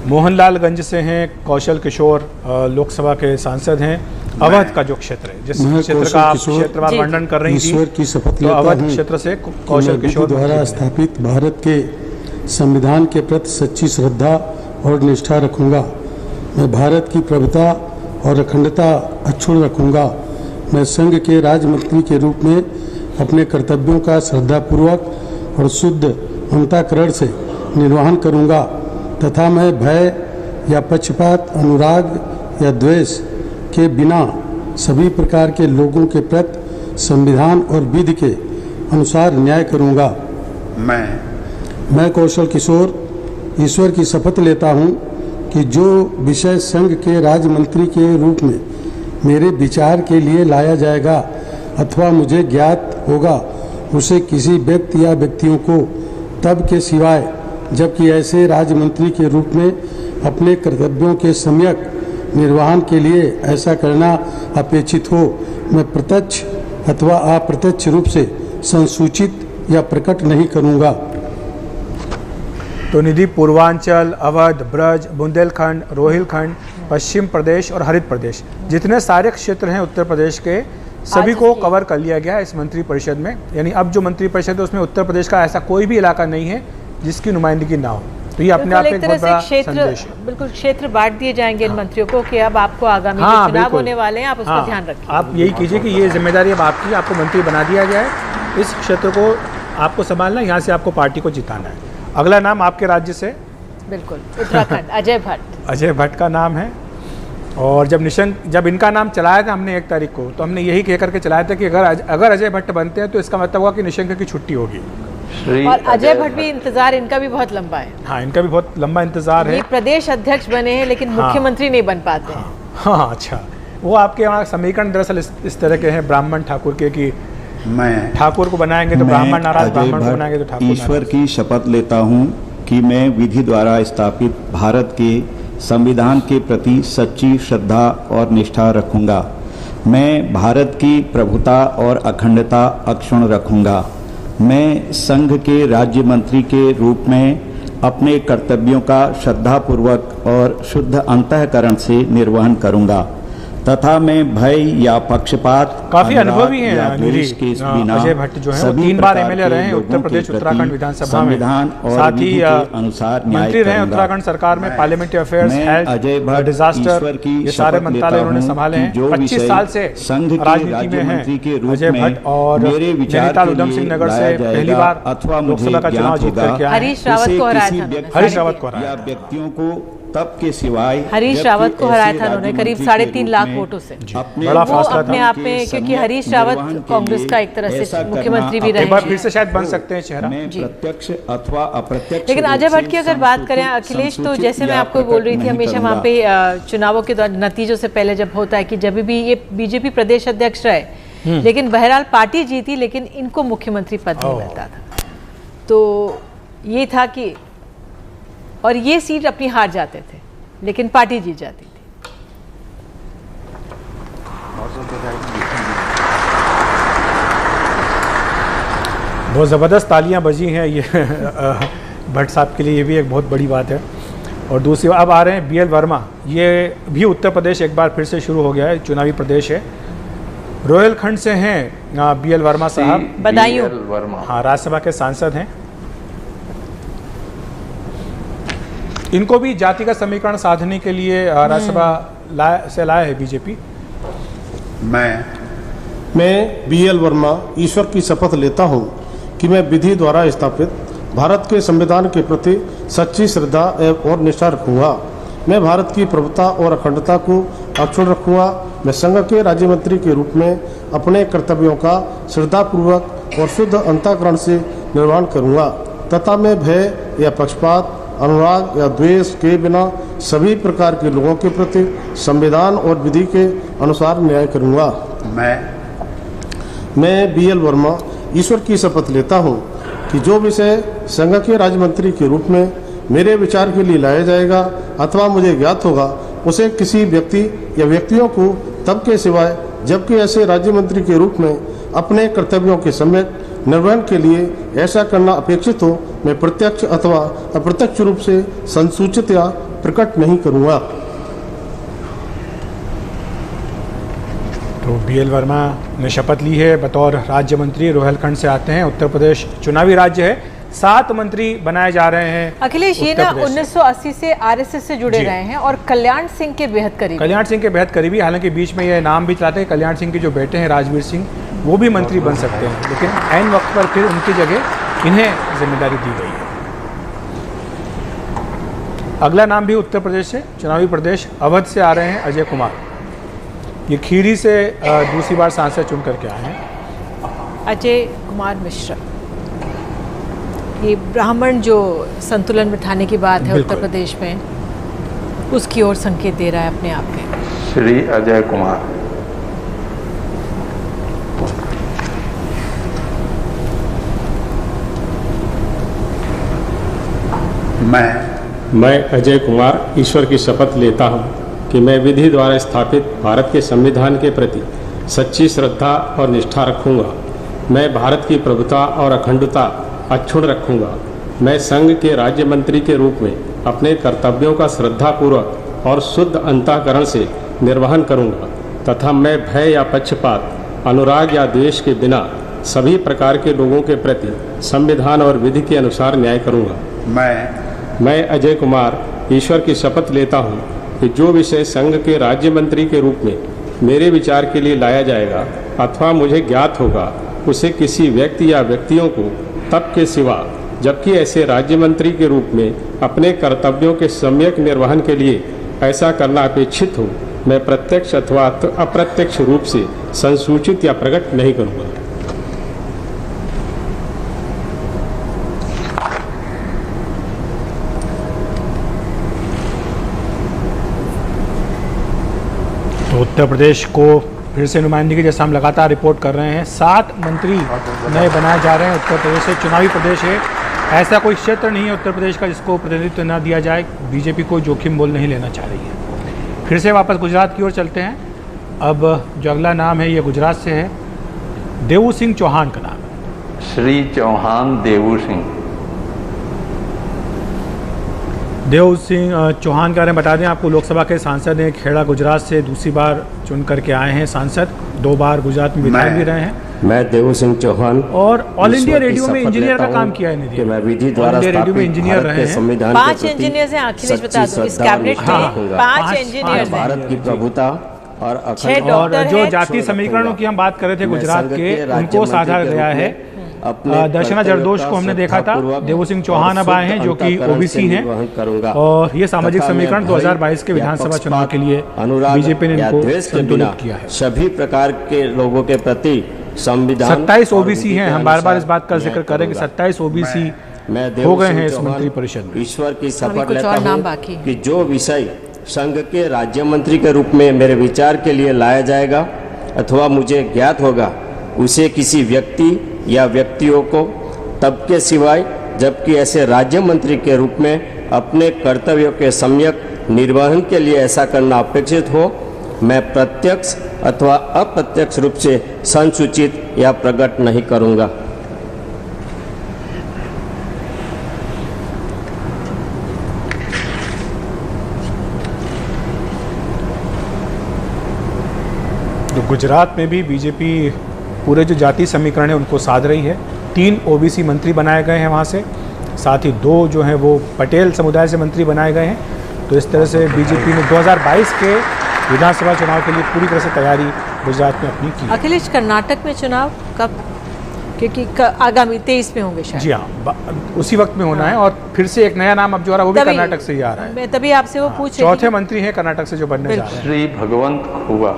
D: मोहनलालगंज से हैं कौशल किशोर, लोकसभा के सांसद हैं। अवध का जो क्षेत्र है, जिस क्षेत्र का आप क्षेत्रवार वर्णन कर रही थी,
G: ईश्वर की शपथ
D: तो
G: लेता
D: अवध
G: हूं
D: क्षेत्र से कौशल किशोर
G: द्वारा स्थापित भारत के संविधान के प्रति सच्ची श्रद्धा और निष्ठा रखूंगा। मैं भारत की प्रभुता और अखंडता अक्षुण्ण रखूंगा। मैं संघ के राज्य मंत्री के रूप में अपने कर्तव्यों का श्रद्धापूर्वक और शुद्ध अंतःकरण से निर्वहन करूंगा, तथा मैं भय या पक्षपात, अनुराग या द्वेष के बिना सभी प्रकार के लोगों के प्रति संविधान और विधि के अनुसार न्याय करूंगा। मैं कौशल किशोर ईश्वर की शपथ लेता हूं कि जो विषय संघ के राज्य मंत्री के रूप में मेरे विचार के लिए लाया जाएगा अथवा मुझे ज्ञात होगा, उसे किसी व्यक्ति या व्यक्तियों को तब के सिवाय जबकि ऐसे राज्य मंत्री के रूप में अपने कर्तव्यों के सम्यक निर्वहन के लिए ऐसा करना अपेक्षित हो, मैं प्रत्यक्ष अथवा अप्रत्यक्ष रूप से संसूचित या प्रकट नहीं करूंगा।
D: तो निधि पूर्वांचल, अवध, ब्रज, बुंदेलखंड, रोहिलखंड, पश्चिम प्रदेश और हरित प्रदेश, जितने सारे क्षेत्र हैं उत्तर प्रदेश के, सभी को कवर कर लिया गया है इस मंत्रिपरिषद में। यानी अब जो मंत्रिपरिषद है उसमें उत्तर प्रदेश का ऐसा कोई भी इलाका नहीं है जिसकी नुमाइंदगी ना हो। तो ये अपने आप में एक बहुत बड़ा संदेश है।
E: बिल्कुल क्षेत्र बांट दिए जाएंगे इन मंत्रियों को कि अब आपको आगामी जो चुनाव होने वाले हैं आप उसका ध्यान रखिए।
D: आप यही कीजिए कि ये जिम्मेदारी अब आपकी, आपको मंत्री बना दिया गया है, इस क्षेत्र को आपको संभालना, यहाँ से आपको पार्टी को जिताना है। अगला नाम आपके राज्य से,
E: बिल्कुल उत्तराखंड, अजय भट्ट।
D: अजय भट्ट का नाम है। और जब इनका नाम चलाया था हमने 1 तारीख को, तो हमने यही कह करके चलाया था कि अगर अजय भट्ट बनते हैं तो इसका मतलब हुआ कि निशंक की छुट्टी होगी।
E: और अजय भट्ट भी इंतजार इनका भी बहुत लंबा है।
D: हाँ, इनका भी बहुत लंबा इंतजार है।
E: ये प्रदेश अध्यक्ष बने हैं लेकिन मुख्यमंत्री नहीं बन पाते हैं।
D: हाँ, अच्छा, वो आपके यहाँ समीकरण दरअसल इस तरह के हैं ब्राह्मण ठाकुर के, कि मैं ठाकुर को बनाएंगे तो ब्राह्मण नाराज, ब्राह्मण को बनाएंगे तो ठाकुर।
O: ईश्वर की शपथ लेता हूँ कि मैं विधि द्वारा स्थापित भारत के संविधान के प्रति सच्ची श्रद्धा और निष्ठा रखूंगा। मैं भारत की प्रभुता और अखंडता अक्षुण्ण रखूंगा। मैं संघ के राज्य मंत्री के रूप में अपने कर्तव्यों का श्रद्धापूर्वक और शुद्ध अंतःकरण से निर्वहन करूंगा, तथा मैं भय या पक्षपात,
D: काफी अनुभवी हैं अजय भट्ट जो है, वो 3 बार एमएलए रहे हैं उत्तर प्रदेश उत्तराखंड विधानसभा में, साथ ही
O: अनुसार
D: मंत्री रहे उत्तराखंड सरकार में, पार्लियामेंटरी अफेयर्स, हेल्थ, डिजास्टर, ये सारे मंत्रालय उन्होंने संभाले हैं। 25 साल से राजनीति में हैं अजय भट्ट, और नैनीताल उधम सिंह नगर से पहली बार लोकसभा का चुनाव जीत करके आए।
E: हरीश रावत को हराया था,
D: हरीश रावत को हराया
O: व्यक्तियों को तब के सिवाय,
E: हरीश रावत को हराया था उन्होंने करीब 3.5 लाख वोटों से।
D: बड़ा फासला
E: अपने आप में, क्योंकि हरीश रावत कांग्रेस का एक तरह से मुख्यमंत्री भी रहे,
D: फिर से शायद बन सकते हैं चेहरा
O: प्रत्यक्ष अथवा अप्रत्यक्ष।
E: लेकिन अजय भट्ट की अगर बात करें अखिलेश, तो जैसे मैं आपको बोल रही थी हमेशा वहाँ पे चुनावों के नतीजों से पहले जब होता है कि जब भी ये बीजेपी प्रदेश अध्यक्ष रहे, लेकिन बहरहाल पार्टी जीती लेकिन इनको मुख्यमंत्री पद नहीं मिलता था। तो ये था कि, और ये सीट अपनी हार जाते थे लेकिन पार्टी जीत जाती थी।
D: बहुत ज़बरदस्त तालियां बजी हैं ये भट्ट साहब के लिए, ये भी एक बहुत बड़ी बात है। और दूसरी अब आ रहे हैं BL वर्मा, ये भी उत्तर प्रदेश एक बार फिर से शुरू हो गया है, चुनावी प्रदेश है। रोहिलखंड से हैं BL वर्मा साहब,
E: बधाइयों।
D: हाँ, राज्यसभा के सांसद हैं। इनको भी जाति का समीकरण साधने के लिए राज्यसभा से लाया है बीजेपी।
Q: मैं BL वर्मा ईश्वर की शपथ लेता हूं कि मैं विधि द्वारा स्थापित भारत के संविधान के प्रति सच्ची श्रद्धा और निष्ठा रखूंगा। मैं भारत की प्रभुता और अखंडता को अक्षुण्ण रखूंगा। मैं संघ के राज्य मंत्री के रूप में अपने कर्तव्यों का श्रद्धापूर्वक और शुद्ध अंतःकरण से निर्वहन करूंगा तथा मैं भय या पक्षपात, अनुराग या द्वेष के बिना सभी प्रकार के लोगों के प्रति संविधान और विधि के अनुसार न्याय करूंगा। मैं BL वर्मा ईश्वर की शपथ लेता हूं कि जो विषय संघ के राज्य मंत्री के रूप में मेरे विचार के लिए लाया जाएगा अथवा मुझे ज्ञात होगा, उसे किसी व्यक्ति या व्यक्तियों को तब के सिवाय जबकि ऐसे राज्य मंत्री के रूप में अपने कर्तव्यों के सम्यक निर्वहन के लिए ऐसा करना अपेक्षित हो, मैं प्रत्यक्ष अथवा अप्रत्यक्ष रूप से संसूचित या प्रकट नहीं करूंगा।
D: तो BL वर्मा ने शपथ ली है बतौर राज्य मंत्री। रोहिलखंड से आते हैं, उत्तर प्रदेश चुनावी राज्य है, 7 मंत्री बनाए जा रहे हैं।
E: अखिलेश, ये ना 1980 से RSS से जुड़े रहे हैं और कल्याण सिंह के बेहद करीबी। हालांकि बीच में ये नाम भी चलाते हैं, कल्याण सिंह के जो बेटे हैं राजवीर सिंह, वो भी मंत्री बन सकते हैं, लेकिन ऐन वक्त पर फिर उनकी जगह इन्हें जिम्मेदारी दी गई है। अगला नाम भी उत्तर प्रदेश से, चुनावी प्रदेश अवध से आ रहे हैं अजय कुमार। ये खीरी से दूसरी बार सांसद चुन करके आए हैं। अजय कुमार मिश्रा, ये ब्राह्मण जो संतुलन बिठाने की बात है उत्तर प्रदेश में, उसकी ओर संकेत दे रहा है अपने आप में।
B: श्री अजय कुमार।
J: मैं अजय कुमार ईश्वर की शपथ लेता हूं कि मैं विधि द्वारा स्थापित भारत के संविधान के प्रति सच्ची श्रद्धा और निष्ठा रखूंगा। मैं भारत की प्रभुता और अखंडता अक्षुण्ण रखूंगा। मैं संघ के राज्य मंत्री के रूप में अपने कर्तव्यों का श्रद्धापूर्वक और शुद्ध अंतःकरण से निर्वहन करूंगा तथा मैं भय या पक्षपात, अनुराग या द्वेष के बिना सभी प्रकार के लोगों के प्रति संविधान और विधि के अनुसार न्याय करूंगा। मैं अजय कुमार ईश्वर की शपथ लेता हूं कि जो विषय संघ के राज्य मंत्री के रूप में मेरे विचार के लिए लाया जाएगा अथवा मुझे ज्ञात होगा, उसे किसी व्यक्ति या व्यक्तियों को तब के सिवा जबकि ऐसे राज्य मंत्री के रूप में अपने कर्तव्यों के सम्यक निर्वहन के लिए ऐसा करना अपेक्षित हो, मैं प्रत्यक्ष अथवा अप्रत्यक्ष रूप से संसूचित या प्रकट नहीं करूँगा।
D: तो उत्तर प्रदेश को फिर से नुमाइंदगी, जैसा हम लगातार रिपोर्ट कर रहे हैं, 7 मंत्री नए बनाए जा रहे हैं उत्तर प्रदेश से। चुनावी प्रदेश है, ऐसा कोई क्षेत्र नहीं है उत्तर प्रदेश का जिसको प्रतिनिधित्व न दिया जाए। बीजेपी कोई जोखिम मोल नहीं लेना चाह रही है। फिर से वापस गुजरात की ओर चलते हैं। अब जो अगला नाम है ये गुजरात से है, देवू सिंह चौहान का नाम है।
B: श्री चौहान देवू सिंह।
D: देव सिंह चौहान के बारे में बता दें आपको, लोकसभा के सांसद हैं, खेड़ा गुजरात से दूसरी बार चुन करके आए हैं सांसद, 2 बार गुजरात में विधायक भी रहे हैं।
H: मैं देव सिंह चौहान
D: और ऑल इंडिया रेडियो में इंजीनियर का काम किया है निधि।
H: मैं विधि द्वारा
D: रेडियो में इंजीनियर रहे हैं।
E: 5 इंजीनियर हैं अखिलेश, बता दूं इस कैबिनेट में 5 इंजीनियर
H: भारत की प्रभुता और
D: जो जाति समीकरणों की हम बात कर रहे थे गुजरात के, उनको साधा गया है। दर्शना जरदोश को हमने देखा था, देवू सिंह चौहान अब आए हैं जो कि ओबीसी हैं, और ये सामाजिक समीकरण 2022 के विधानसभा चुनाव के लिए बीजेपी ने इनको संतुलित किया है।
H: सभी प्रकार के लोगों के प्रति संविधान
D: 27 ओबीसी हैं। हम बार बार इस बात का जिक्र करें कि 27 ओबीसी हो गए हैं इस मंत्री परिषद में।
H: ईश्वर की शपथ लेता हूं कि जो विषय संघ के राज्य मंत्री के रूप में मेरे विचार के लिए लाया जाएगा अथवा मुझे ज्ञात होगा, उसे किसी व्यक्ति या व्यक्तियों को तब के सिवाय जबकि ऐसे राज्य मंत्री के रूप में अपने कर्तव्यों के सम्यक निर्वहन के लिए ऐसा करना अपेक्षित हो, मैं प्रत्यक्ष अथवा अप्रत्यक्ष रूप से संसूचित या प्रकट नहीं करूंगा।
D: गुजरात में भी बीजेपी पूरे जो जाति समीकरण है उनको साध रही है। 3 ओबीसी मंत्री बनाए गए हैं वहाँ से, साथ ही 2 जो हैं वो पटेल समुदाय से मंत्री बनाए गए हैं। तो इस तरह से बीजेपी ने 2022 के विधानसभा चुनाव के लिए पूरी तरह से तैयारी गुजरात में अपनी की।
E: अखिलेश, कर्नाटक में चुनाव कब, क्योंकि आगामी 23 में होंगे शायद।
D: जी हाँ, उसी वक्त में होना है। और फिर से एक नया नाम अब जो आ रहा है वो भी कर्नाटक से ही आ रहा है।
E: मैं तभी आपसे वो पूछ रही थी।
D: चौथे मंत्री हैं कर्नाटक से जो बनने जा रहे हैं।
B: श्री भगवंत खुबा।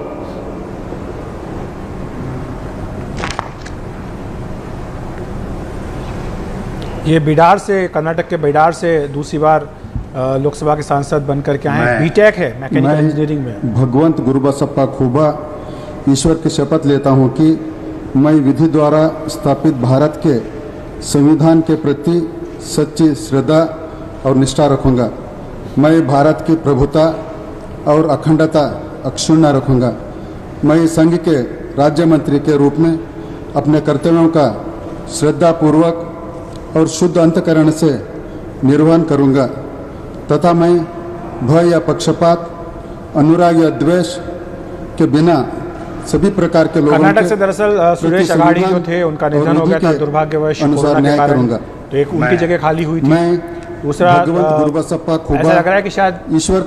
D: ये बिडार से, कर्नाटक के बिडार से दूसरी बार लोकसभा के सांसद बनकर के आए हैं। बीटेक है मैकेनिकल इंजीनियरिंग में।
F: भगवंत गुरुबसप्पा खुबा ईश्वर की शपथ लेता हूँ कि मैं विधि द्वारा स्थापित भारत के संविधान के प्रति सच्ची श्रद्धा और निष्ठा रखूँगा। मैं भारत की प्रभुता और अखंडता अक्षुण्ण रखूँगा। मैं संघ के राज्य मंत्री के रूप में अपने कर्तव्यों का श्रद्धापूर्वक और शुद्ध अंतःकरण से निर्वहन करूँगा तथा मैं भय या पक्षपात, अनुराग या द्वेष के बिना सभी प्रकार के लोगों
D: कर्नाटक से दरअसल सुरेश अघाड़ी जो थे उनका निधन हो गया था दुर्भाग्यवश कोरोना के कारण। तो एक उनकी जगह खाली हुई थी। दूसरा ऐसा लग रहा है कि शायद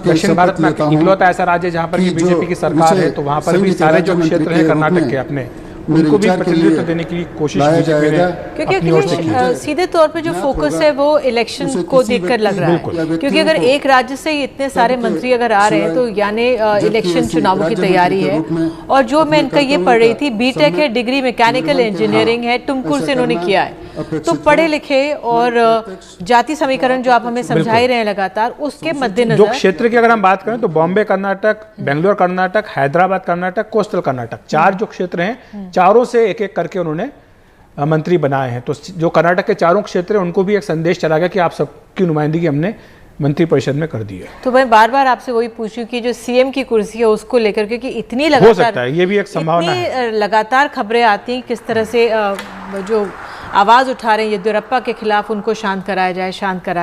D: दक्षिण भारत में इकलौता ऐसा राज्य जहाँ पर बीजेपी की सरकार है, तो वहाँ पर भी सारे जो क्षेत्र हैं कर्नाटक के अपने, उनको भी प्रतिनिधित्व देने की कोशिश बीजेपी ने।
E: क्योंकि अखिलेश, सीधे तौर पे जो फोकस है वो इलेक्शन को देखकर लग रहा है, क्योंकि अगर एक राज्य से इतने सारे मंत्री अगर आ रहे हैं तो यानी इलेक्शन चुनावों की तैयारी है। और जो मैं इनका ये पढ़ रही थी, बीटेक है, डिग्री मैकेनिकल इंजीनियरिंग है, तुमकुर से इन्होंने किया है। तो पढ़े लिखे और जाति समीकरण जो आप हमें समझा ही रहे हैं लगातार, उसके मद्देनजर
D: जो क्षेत्र की अगर हम बात करें तो बॉम्बे कर्नाटक, बेंगलोर कर्नाटक, हैदराबाद कर्नाटक, कोस्टल कर्नाटक, 4 जो क्षेत्र हैं, चारों से एक एक करके उन्होंने मंत्री बनाए हैं। तो जो कर्नाटक के चारों क्षेत्र हैं उनको भी एक संदेश चला गया कि आप सबकी नुमाइंदगी हमने मंत्रिपरिषद में कर दी है।
E: तो मैं बार बार आपसे वही पूछूं कि जो सीएम की कुर्सी है उसको लेकर, क्योंकि इतनी
D: लगातार हो सकता है, ये भी एक संभावना है,
E: लगातार खबरें आती हैं किस तरह से जो आवाज़ उठा रहे हैं येदियुरप्पा के खिलाफ, उनको शांत कराया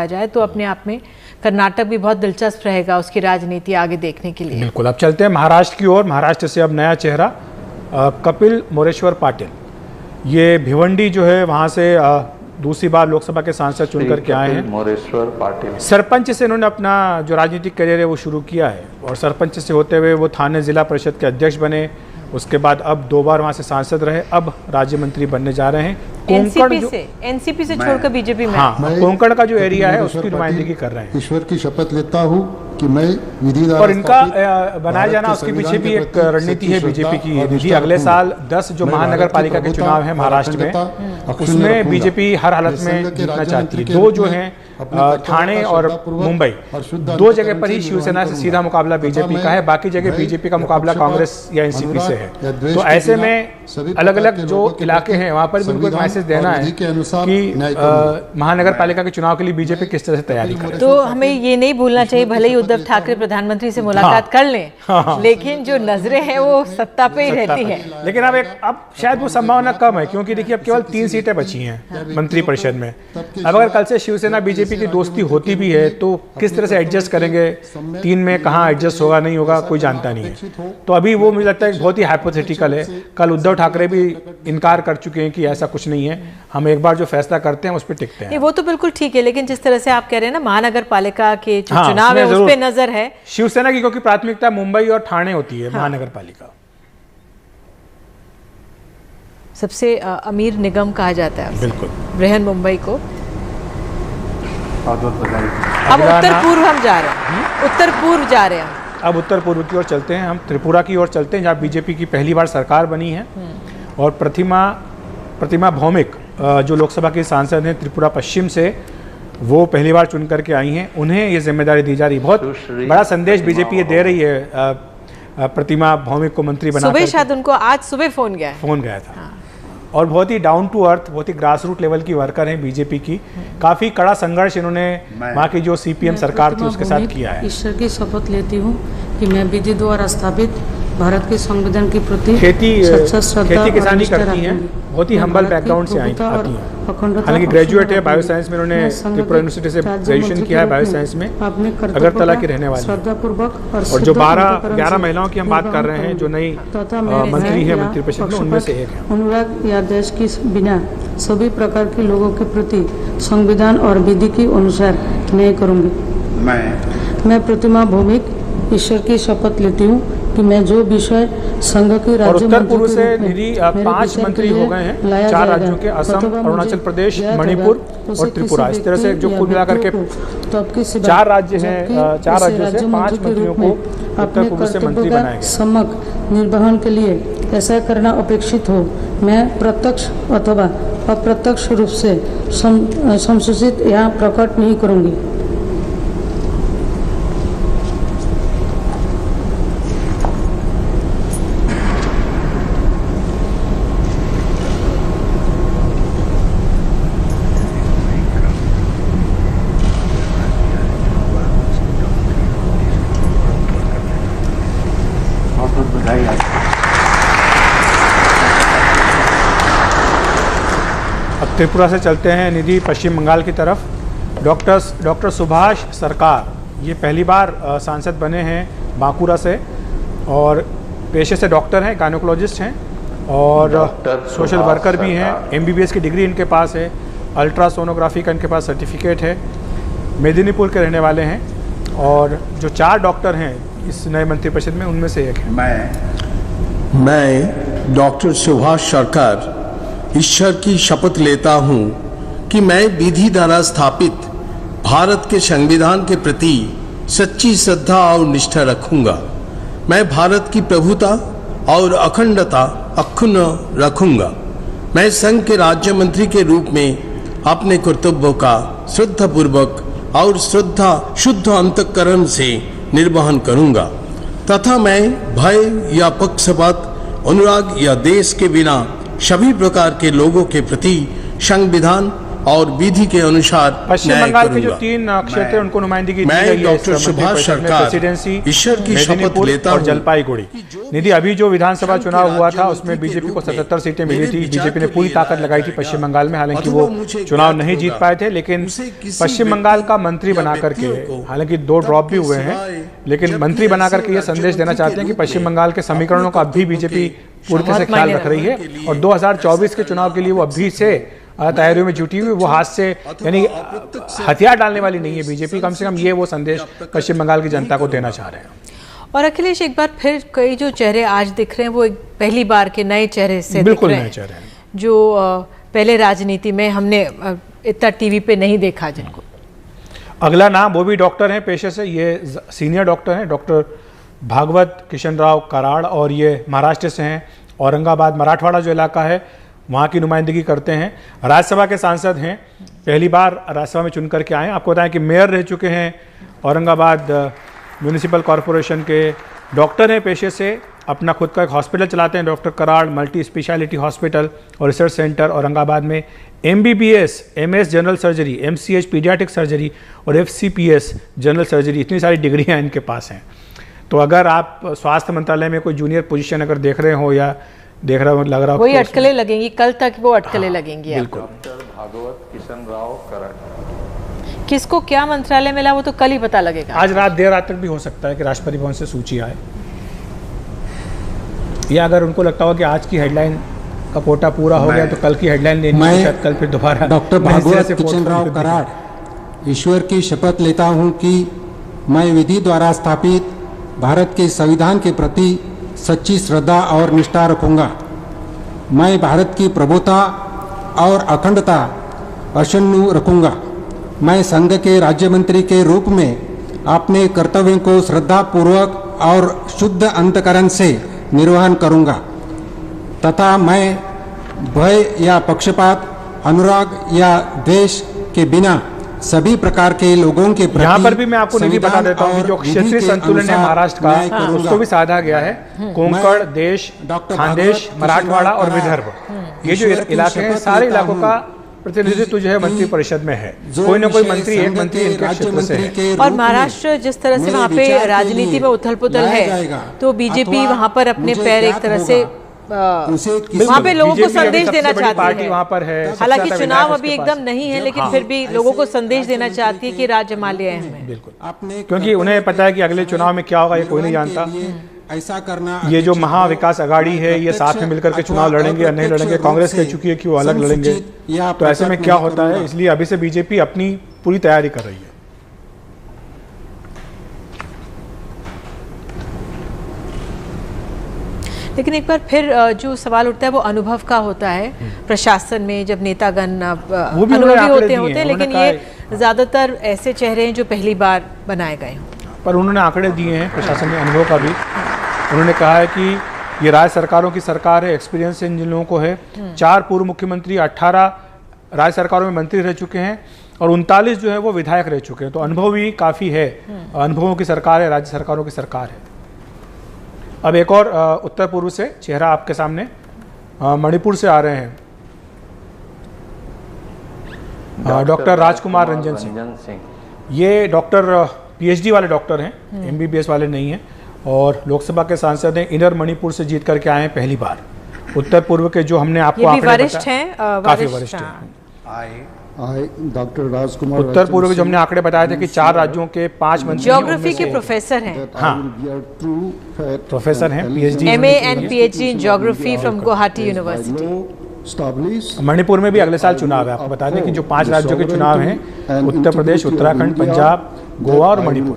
E: जाए। तो अपने आप में कर्नाटक भी बहुत दिलचस्प रहेगा उसकी राजनीति आगे देखने के लिए।
D: बिल्कुल। अब चलते हैं महाराष्ट्र की ओर। महाराष्ट्र से अब नया चेहरा कपिल मोरेश्वर पाटिल, ये भिवंडी जो है वहाँ से दूसरी बार लोकसभा के सांसद चुन करके आए हैं।
B: मोरेश्वर पाटिल
D: सरपंच से इन्होंने अपना जो राजनीतिक करियर है वो शुरू किया है, और सरपंच से होते हुए वो थाने जिला परिषद के अध्यक्ष बने। उसके बाद अब 2 बार वहाँ से सांसद रहे, अब राज्य मंत्री बनने जा रहे हैं।
E: एनसीपी से छोड़कर बीजेपी में।
D: हाँ, कोंकण का जो एरिया है उसकी नुमाइंदगी कर रहे हैं।
F: ईश्वर की शपथ लेता हूँ कि मैं विधि
D: और इनका बनाया जाना, उसके पीछे भी एक रणनीति है बीजेपी की। यदि अगले साल 10 जो महानगर पालिका के चुनाव है महाराष्ट्र में, उसमें बीजेपी हर हालत में जीतना चाहती है। 2 जो हैं ठाणे और मुंबई, 2 जगह पर ही शिवसेना से सीधा मुकाबला बीजेपी का है, बाकी जगह बीजेपी का मुकाबला कांग्रेस या एनसीपी से है। तो ऐसे में अलग अलग जो इलाके हैं वहाँ पर भी उनको एक मैसेज देना है कि महानगर पालिका के चुनाव के लिए बीजेपी किस तरह से तैयारी करे।
E: तो हमें ये नहीं भूलना चाहिए, भले ही उद्धव ठाकरे प्रधानमंत्री से मुलाकात कर लें, लेकिन जो नजरें हैं वो सत्ता पे ही रहती है।
D: लेकिन अब शायद वो संभावना कम है, क्योंकि देखिए अब केवल 3 सीटें बची हैं मंत्रिपरिषद में। अब अगर कल से शिवसेना बीजेपी की दोस्ती होती भी है तो किस तरह से एडजस्ट करेंगे, 3 में कहाँ एडजस्ट होगा नहीं होगा कोई जानता नहीं है। तो अभी वो मुझे लगता है बहुत ही हाइपोथेटिकल है। कल उद्धव ठाकरे भी इनकार कर चुके हैं कि ऐसा कुछ नहीं है, हम एक बार जो फैसला करते हैं उस पर टिकते हैं।
E: वो तो बिल्कुल ठीक है, लेकिन जिस तरह से आप कह रहे हैं ना महानगर पालिका के चुनाव है उस पे नजर है
D: शिवसेना की, क्योंकि प्राथमिकता मुंबई और ठाणे होती है। महानगर पालिका
E: सबसे अमीर निगम कहा जाता है,
D: बिल्कुल,
E: बृहन मुंबई को। अब उत्तर पूर्व हम जा रहे हैं, उत्तर पूर्व जा रहे हैं।
D: अब उत्तर पूर्व की ओर चलते हैं, हम त्रिपुरा की ओर चलते हैं जहाँ बीजेपी की पहली बार सरकार बनी है। और प्रतिमा भौमिक जो लोकसभा की सांसद हैं त्रिपुरा पश्चिम से, वो पहली बार चुन करके आई हैं, उन्हें ये जिम्मेदारी दी जा रही है। बहुत बड़ा संदेश बीजेपी ये दे रही है प्रतिमा भौमिक को मंत्री बना।
E: सुबह शायद उनको आज सुबह फोन गया था।
D: और बहुत ही डाउन टू अर्थ, बहुत ही ग्रास रूट लेवल की वर्कर हैं बीजेपी की। काफ़ी कड़ा संघर्ष इन्होंने वहाँ की जो सीपीएम सरकार थी उसके साथ किया है।
V: ईश्वर की शपथ लेती हूँ कि मैं विधि द्वारा स्थापित भारत के संविधान के प्रति
D: खेती किसानी करती हैं, बहुत ही हम्बल बैकग्राउंड से आती हैं। हालांकि ग्रेजुएट है बायो साइंस में, उन्होंने त्रिपुरा यूनिवर्सिटी से ग्रेजुएशन किया है बायो साइंस में, अगरतला की रहने वाली है। और जो 11 महिलाओं की हम बात कर रहे हैं जो नई मंत्री है मंत्रिपरिषद में, उनमें से एक है।
V: अनुराग या देश की बिना सभी प्रकार के लोगों के प्रति संविधान और विधि के अनुसार न्याय करूंगी। मैं प्रतिमा भौमिक ईश्वर की शपथ लेती हूँ कि मैं जो विषय संघ के राज्य
D: उत्तर पूर्व से निधि 5 मंत्री हो गए हैं, 4 राज्यों के, असम, अरुणाचल प्रदेश, मणिपुर और त्रिपुरा। इस तरह से जो कुल मिलाकर के 4 राज्य हैं, 4 राज्यों से 5 मंत्रियों को उत्तर पूर्व से मंत्री बनाया गया।
V: सम्यक निर्वहन के लिए ऐसा करना अपेक्षित हो, मैं प्रत्यक्ष अथवा अप्रत्यक्ष रूप से संसूचित या प्रकट नहीं करूंगी।
D: अब त्रिपुरा से चलते हैं निधि पश्चिम बंगाल की तरफ। डॉक्टर सुभाष सरकार ये पहली बार सांसद बने हैं बांकुरा से, और पेशे से डॉक्टर हैं, गायनोकोलॉजिस्ट हैं और सोशल वर्कर भी हैं। MBBS की डिग्री इनके पास है, अल्ट्रासोनोग्राफी का इनके पास सर्टिफिकेट है, मेदिनीपुर के रहने वाले हैं। और जो 4 डॉक्टर हैं इस नए मंत्रिपरिषद में, उनमें से एक है।
I: मैं डॉक्टर सुभाष सरकार ईश्वर की शपथ लेता हूं कि मैं विधि द्वारा स्थापित भारत के संविधान के प्रति सच्ची श्रद्धा और निष्ठा रखूंगा। मैं भारत की प्रभुता और अखंडता अक्षुण्ण रखूंगा। मैं संघ के राज्य मंत्री के रूप में अपने कर्तव्यों का श्रद्धापूर्वक और शुद्ध अंतःकरण से निर्वहन करूंगा तथा मैं भय या पक्षपात, अनुराग या देश के बिना सभी प्रकार के लोगों के प्रति संविधान और विधि के अनुसार
D: पश्चिम बंगाल के जो 3 क्षेत्र हैं उनको नुमाइंदगी दी गई है।
I: डॉक्टर सुभाष सरकार
D: प्रेसिडेंसी,
I: ईश्वर की शपथ लेता
D: और जलपाईगुड़ी। निधि अभी जो विधानसभा चुनाव हुआ था उसमें बीजेपी को 77 सीटें मिली थी। बीजेपी ने पूरी ताकत लगाई थी पश्चिम बंगाल में, हालांकि वो चुनाव नहीं जीत पाए थे। लेकिन पश्चिम बंगाल का मंत्री बना करके, हालांकि 2 ड्रॉप भी हुए हैं, लेकिन मंत्री बना करके ये संदेश देना चाहते हैं कि पश्चिम बंगाल के समीकरणों का अभी बीजेपी पूरी तरह से ख्याल रख रही है और 2024 के चुनाव के लिए वो अभी से तैयारियों में जुटी हुई। वो हाथ से यानी हथियार डालने वाली नहीं है बीजेपी, कम से कम ये वो संदेश पश्चिम बंगाल की जनता को देना चाह रहे हैं।
E: और अखिलेश, एक बार फिर कई जो चेहरे आज दिख रहे हैं वो एक पहली बार के नए चेहरे से
D: बिल्कुल
E: दिख रहे
D: नए चेहरे हैं,
E: जो पहले राजनीति में हमने इतना टीवी पे नहीं देखा जिनको।
D: अगला नाम वो भी डॉक्टर हैं पेशे से, ये सीनियर डॉक्टर हैं, डॉक्टर भागवत किशन राव कराड़, और ये महाराष्ट्र से हैं। औरंगाबाद मराठवाड़ा जो इलाका है वहाँ की नुमाइंदगी करते हैं। राज्यसभा के सांसद हैं, पहली बार राज्यसभा में चुन करके आए। आपको बताएं कि मेयर रह चुके हैं औरंगाबाद म्यूनिसिपल कॉरपोरेशन के। डॉक्टर हैं पेशे से, अपना खुद का एक हॉस्पिटल चलाते हैं doctor Karad multi speciality hospital और रिसर्च सेंटर औरंगाबाद में। MBBS MS general surgery, MCH paediatric surgery और FCPS जनरल सर्जरी, इतनी सारी डिग्रियाँ इनके पास हैं। तो अगर आप स्वास्थ्य मंत्रालय में कोई जूनियर पोजीशन अगर देख रहे हो या देख रहा हो, लग रहा हो,
E: वही अटकलें लगेंगी, कल तक वो अटकलें लगेंगी।
B: डॉक्टर भागवत किशन राव कराड़।
E: किसको क्या मंत्रालय मिला वो तो कल ही पता लगेगा।
D: आज रात देर रात तक भी हो सकता है कि राष्ट्रपति भवन से सूची आए, या अगर उनको लगता हो कि आज की हेडलाइन का कोटा पूरा हो गया तो कल की हेडलाइन लेनी है, शायद कल फिर दोबारा।
P: डॉक्टर भागवत किशन राव कराड़ ईश्वर की शपथ लेता हूं कि मैं विधि द्वारा स्थापित भारत के संविधान के प्रति सच्ची श्रद्धा और निष्ठा रखूंगा। मैं भारत की प्रभुता और अखंडता अक्षुण्ण रखूंगा। मैं संघ के राज्य मंत्री के रूप में अपने कर्तव्यों को श्रद्धापूर्वक और शुद्ध अंतःकरण से निर्वहन करूंगा तथा मैं भय या पक्षपात, अनुराग या द्वेष के बिना सभी प्रकार के लोगों के प्रति।
D: यहाँ पर भी मैं आपको निधि बता देता हूँ, जो क्षेत्रीय संतुलन है महाराष्ट्र का उसको भी साधा गया है। कोंकण, देश, खानदेश, मराठवाड़ा और विदर्भ, ये जो इलाके हैं सारे इलाकों का प्रतिनिधित्व जो है मंत्री परिषद में है। कोई ना कोई मंत्री, एक मंत्री इनके क्षेत्र से है।
E: और महाराष्ट्र जिस तरह से वहाँ पे राजनीति में उथल पुथल है, तो बीजेपी वहाँ पर अपने पैर एक तरह से वहाँ पे लोगों को संदेश देना चाहती है।
D: वहाँ पर है,
E: हालांकि चुनाव अभी एकदम नहीं है, लेकिन फिर भी लोगों को संदेश देना चाहती है कि राज्य हिमालय है।
D: बिल्कुल, क्योंकि उन्हें पता है कि अगले चुनाव में क्या होगा ये कोई नहीं जानता।
K: ऐसा करना,
D: ये जो महाविकास अघाड़ी है ये साथ में मिलकर के चुनाव लड़ेंगे या नहीं लड़ेंगे, कांग्रेस कह चुकी है कि वो अलग लड़ेंगे, तो ऐसे में क्या होता है, इसलिए अभी से बीजेपी अपनी पूरी तैयारी कर रही है।
E: लेकिन एक बार फिर जो सवाल उठता है वो अनुभव का होता है प्रशासन में, जब नेतागण अनुभवी होते हैं, लेकिन ये ज्यादातर ऐसे चेहरे हैं जो पहली बार बनाए गए हैं।
D: पर उन्होंने आंकड़े दिए हैं प्रशासन में अनुभव का भी। उन्होंने कहा है कि ये राज्य सरकारों की सरकार है, एक्सपीरियंस इन जिन लोगों को है। 4 पूर्व मुख्यमंत्री 18 राज्य सरकारों में मंत्री रह चुके हैं और 39 जो है वो विधायक रह चुके हैं, तो अनुभव भी काफ़ी है। अनुभवों की सरकार है, राज्य सरकारों की सरकार है। अब एक और उत्तर पूर्व से चेहरा आपके सामने, मणिपुर से आ रहे हैं डॉक्टर राजकुमार रंजन सिंह। ये डॉक्टर पीएचडी वाले डॉक्टर हैं, एमबीबीएस वाले नहीं हैं, और लोकसभा के सांसद हैं। इनर मणिपुर से जीत करके आए हैं पहली बार। उत्तर पूर्व के जो हमने आपको आंकड़े
E: वरिष्ठ हैं,
D: काफी वरिष्ठ हैं।
L: डॉक्टर राजकुमार
D: उत्तर पूर्व के जो हमने आंकड़े बताए थे कि 4 राज्यों के 5 मंत्री
E: ज्योग्राफी के प्रोफेसर हैं।
D: हाँ, प्रोफेसर हैं, PhD,
E: MA and PhD in geography from Guwahati university.
D: Manipur में भी अगले साल चुनाव है। आपको बता दें कि जो 5 राज्यों के चुनाव हैं, उत्तर प्रदेश, उत्तराखंड, पंजाब, गोवा और मणिपुर।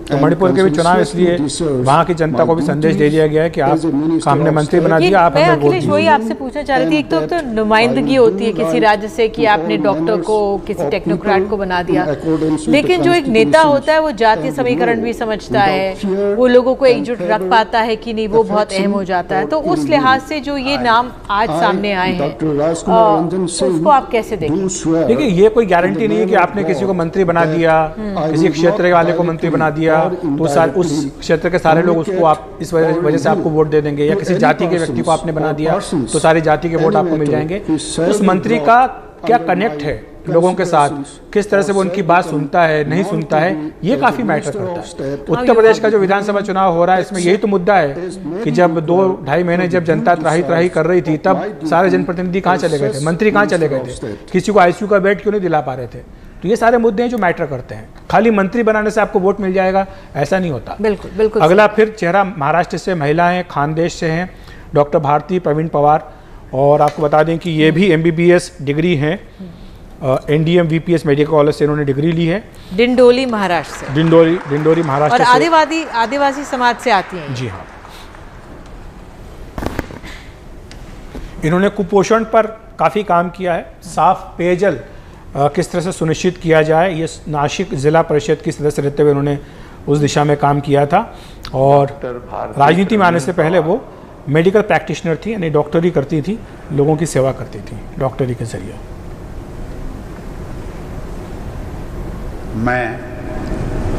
D: तो मणिपुर के भी चुनाव, इसलिए वहाँ की जनता को भी संदेश दे दिया गया है कि आप हमने मंत्री बना दिया, आप हमें वोट दीजिए।
E: वही आपसे पूछना चाह रही थी, एक तो नुमाइंदगी होती है किसी राज्य से कि आपने डॉक्टर को, किसी टेक्नोक्रेट को बना दिया, लेकिन जो एक नेता होता है वो जातीय समीकरण भी समझता है, वो लोगों को एकजुट रख पाता है कि नहीं, वो बहुत अहम हो जाता है। तो उस लिहाज से जो ये नाम आज सामने आए हैं, उसको आप कैसे देखें?
D: देखिए, ये कोई गारंटी नहीं है कि आपने किसी को मंत्री बना दिया, किसी क्षेत्र वाले को मंत्री बना दिया तो उस क्षेत्र के सारे लोग उसको आप इस वजह से आपको वोट दे देंगे, या किसी जाति के व्यक्ति को आपने बना दिया तो सारी जाति के वोट आपको मिल जाएंगे। उस मंत्री का क्या कनेक्ट है लोगों के साथ, किस तरह से वो उनकी बात सुनता है, नहीं सुनता है, ये काफी मैटर करता है। उत्तर प्रदेश का जो विधानसभा चुनाव हो रहा है, इसमें यही तो मुद्दा है कि जब 2-2.5 महीने जब जनता त्राही कर रही थी, तब सारे जनप्रतिनिधि कहाँ चले गए थे, मंत्री कहाँ चले गए थे, किसी को आईसीयू का बेड क्यों नहीं दिला पा रहे थे। तो ये सारे मुद्दे हैं जो मैटर करते हैं। खाली मंत्री बनाने से आपको वोट मिल जाएगा, ऐसा नहीं होता।
E: बिल्कुल बिल्कुल।
D: अगला फिर चेहरा महाराष्ट्र से महिला हैं, खानदेश से हैं, डॉक्टर भारती प्रवीण पवार। और आपको बता दें कि ये भी एमबीबीएस डिग्री हैं, एनडीएम वीपीएस मेडिकल कॉलेज से इन्होंने डिग्री ली है।
E: डिंडोली महाराष्ट्र से।
D: डिंडोरी महाराष्ट्र
E: और आदिवासी समाज से आती हैं।
D: जी हाँ। इन्होंने कुपोषण पर काफ़ी काम किया है। साफ पेयजल किस तरह से सुनिश्चित किया जाए, ये नासिक जिला परिषद की सदस्य रहते हुए उन्होंने उस दिशा में काम किया था। और राजनीति में आने से पहले वो मेडिकल प्रैक्टिशनर थी, यानी डॉक्टरी करती थी, लोगों की सेवा करती थी डॉक्टरी के जरिए।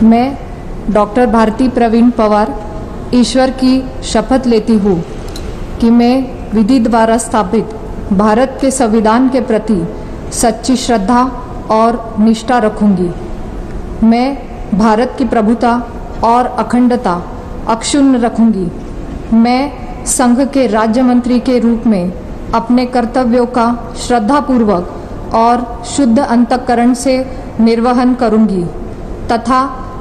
M: मैं डॉक्टर भारती प्रवीण पवार ईश्वर की शपथ लेती हूँ कि मैं विधि द्वारा स्थापित भारत के संविधान के प्रति सच्ची श्रद्धा और निष्ठा रखूंगी। मैं भारत की प्रभुता और अखंडता अक्षुण्ण रखूंगी। मैं संघ के राज्य मंत्री के रूप में अपने कर्तव्यों का श्रद्धापूर्वक और शुद्ध अंतःकरण से निर्वहन करूंगी तथा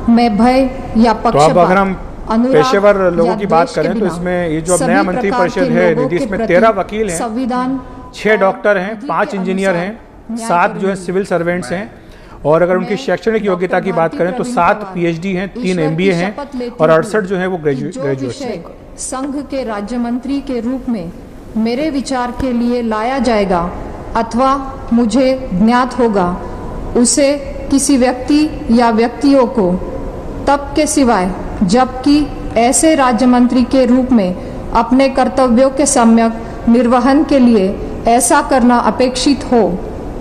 M: मैं भय या पक्षपात,
D: पेशेवर लोगों की बात करें तो इसमें ये जो नया मंत्री परिषद है निधि, इसमें 13 वकील हैं,
M: संविधान
D: 6 डॉक्टर हैं, 5 इंजीनियर हैं, 7 जो है सिविल सर्वेंट्स हैं। और अगर उनकी शैक्षणिक योग्यता की बात करें तो 7 पीएचडी हैं, 3 एमबीए हैं और 68 जो है वो ग्रेजुएट हैं।
M: संघ के राज्य मंत्री के रूप में मेरे विचार के लिए लाया जाएगा अथवा मुझे ज्ञात होगा, उसे किसी व्यक्ति या व्यक्तियों को तब के सिवाय जबकि ऐसे राज्य मंत्री के रूप में अपने कर्तव्यों के सम्यक निर्वहन के लिए ऐसा करना अपेक्षित हो,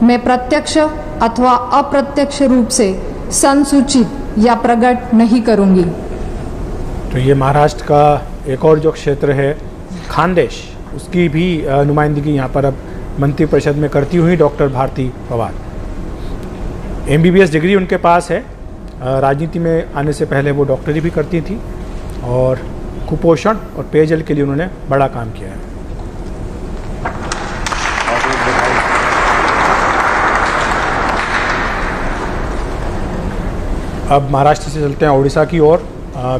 M: मैं प्रत्यक्ष अथवा अप्रत्यक्ष रूप से संसूचित या प्रकट नहीं करूंगी।
D: तो ये महाराष्ट्र का एक और जो क्षेत्र है खानदेश, उसकी भी नुमाइंदगी यहाँ पर अब मंत्री परिषद में करती हुई doctor Bharati Pawar. MBBS degree उनके पास है, राजनीति में आने से पहले वो डॉक्टरी भी करती थी और कुपोषण और पेयजल के लिए उन्होंने बड़ा काम किया है। अब महाराष्ट्र से चलते हैं उड़ीसा की ओर।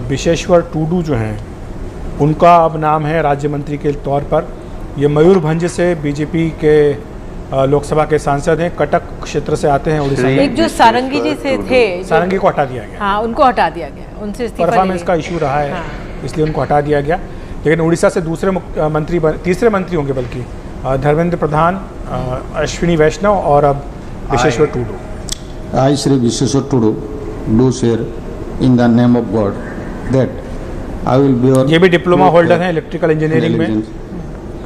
D: विशेश्वर टूडू जो हैं उनका अब नाम है राज्य मंत्री के तौर पर। ये मयूरभंज से बीजेपी के लोकसभा के सांसद हैं, कटक क्षेत्र से आते हैं उड़ीसा में।
E: एक जो सारंगी जी से थे,
D: सारंगी को हटा दिया गया।
E: हाँ, उनको हटा दिया गया, उनसे इस्तीफा
D: परफॉर्मेंस का इशू रहा है, इसलिए उनको हटा दिया गया। लेकिन उड़ीसा से तीसरे मंत्री होंगे बल्कि धर्मेंद्र प्रधान, अश्विनी वैष्णव और अब Visheshwar Tudu.
O: I, Shri Visheshwar Tudu, do swear in the name of God that I will bear
D: ये भी डिप्लोमा होल्डर हैं इलेक्ट्रिकल इंजीनियरिंग में।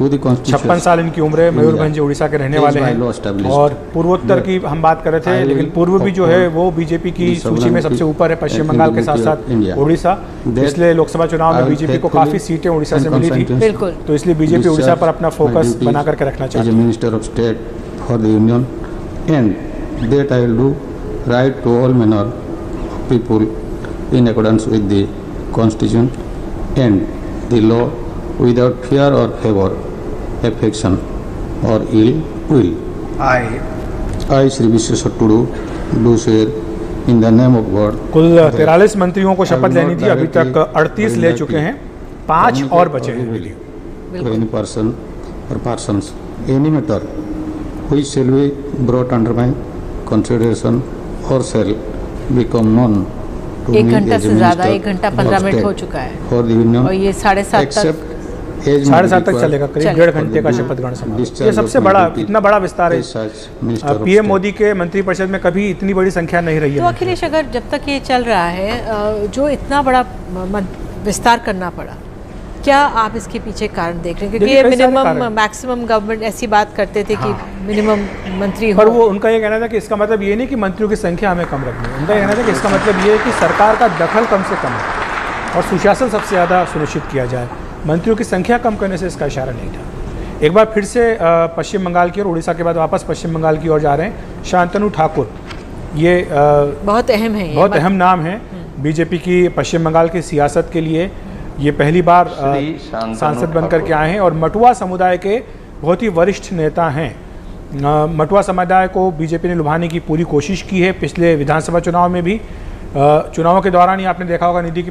D: 56 साल इनकी उम्र है। मयूरभंज उड़ीसा के रहने वाले हैं। और पूर्वोत्तर की हम बात कर रहे थे, लेकिन पूर्व भी जो है वो बीजेपी की सूची में सबसे ऊपर है, पश्चिम बंगाल के साथ साथ उड़ीसा। इसलिए लोकसभा चुनाव में बीजेपी को काफ़ी सीटें उड़ीसा से मिली थी, बिल्कुल। तो इसलिए बीजेपी उड़ीसा पर अपना फोकस बना करके रखना चाहती है।
O: Minister of state for the union and that I will do right to all manner of people in accordance with the constitution and the law without fear और favour, affection or ill will. I, Shri Visheshwar Tudu, do swear in the name of God.
D: कुल 43 मंत्रियों को शपथ लेनी थी, अभी तक 38 ले चुके हैं, 5 और बचे हैं।
O: Any person or persons, any matter which shall be brought under my consideration or shall become known to me
E: 1 घंटा
O: as a
E: से ज़्यादा,
O: minister
E: 1 घंटा 15 मिनट हो चुका है
O: for the union,
E: और ये 7:30 तक
D: 7:30 तक चलेगा, करीब 1.5 घंटे का शपथ ग्रहण समारोह। ये सबसे बड़ा, इतना बड़ा विस्तार है। पीएम मोदी के मंत्रिपरिषद में कभी इतनी बड़ी संख्या नहीं रही है।
E: तो अखिलेश, अगर जब तक ये चल रहा है, जो इतना बड़ा विस्तार करना पड़ा, क्या आप इसके पीछे कारण देख रहे हैं? क्योंकि ये मिनिमम मैक्सिमम गवर्नमेंट ऐसी बात करते थे कि मिनिमम मंत्री हो।
D: पर वो उनका ये कहना था कि इसका मतलब ये नहीं कि मंत्रियों की संख्या हमें कम रखनी है। उनका ये कहना था कि इसका मतलब ये है कि सरकार का दखल कम से कम है और सुशासन सबसे ज़्यादा सुनिश्चित किया जाए। मंत्रियों की संख्या कम करने से इसका इशारा नहीं था। एक बार फिर से पश्चिम बंगाल की ओर, उड़ीसा के बाद वापस पश्चिम बंगाल की ओर जा रहे हैं शांतनु ठाकुर। ये
E: बहुत अहम है,
D: बहुत अहम नाम है बीजेपी की पश्चिम बंगाल की सियासत के लिए। ये पहली बार सांसद बनकर के आए हैं और मटुआ समुदाय के बहुत ही वरिष्ठ नेता हैं। मटुआ समुदाय को बीजेपी ने लुभाने की पूरी कोशिश की है। पिछले विधानसभा चुनाव में भी, चुनावों के दौरान ही आपने देखा होगा, निधि की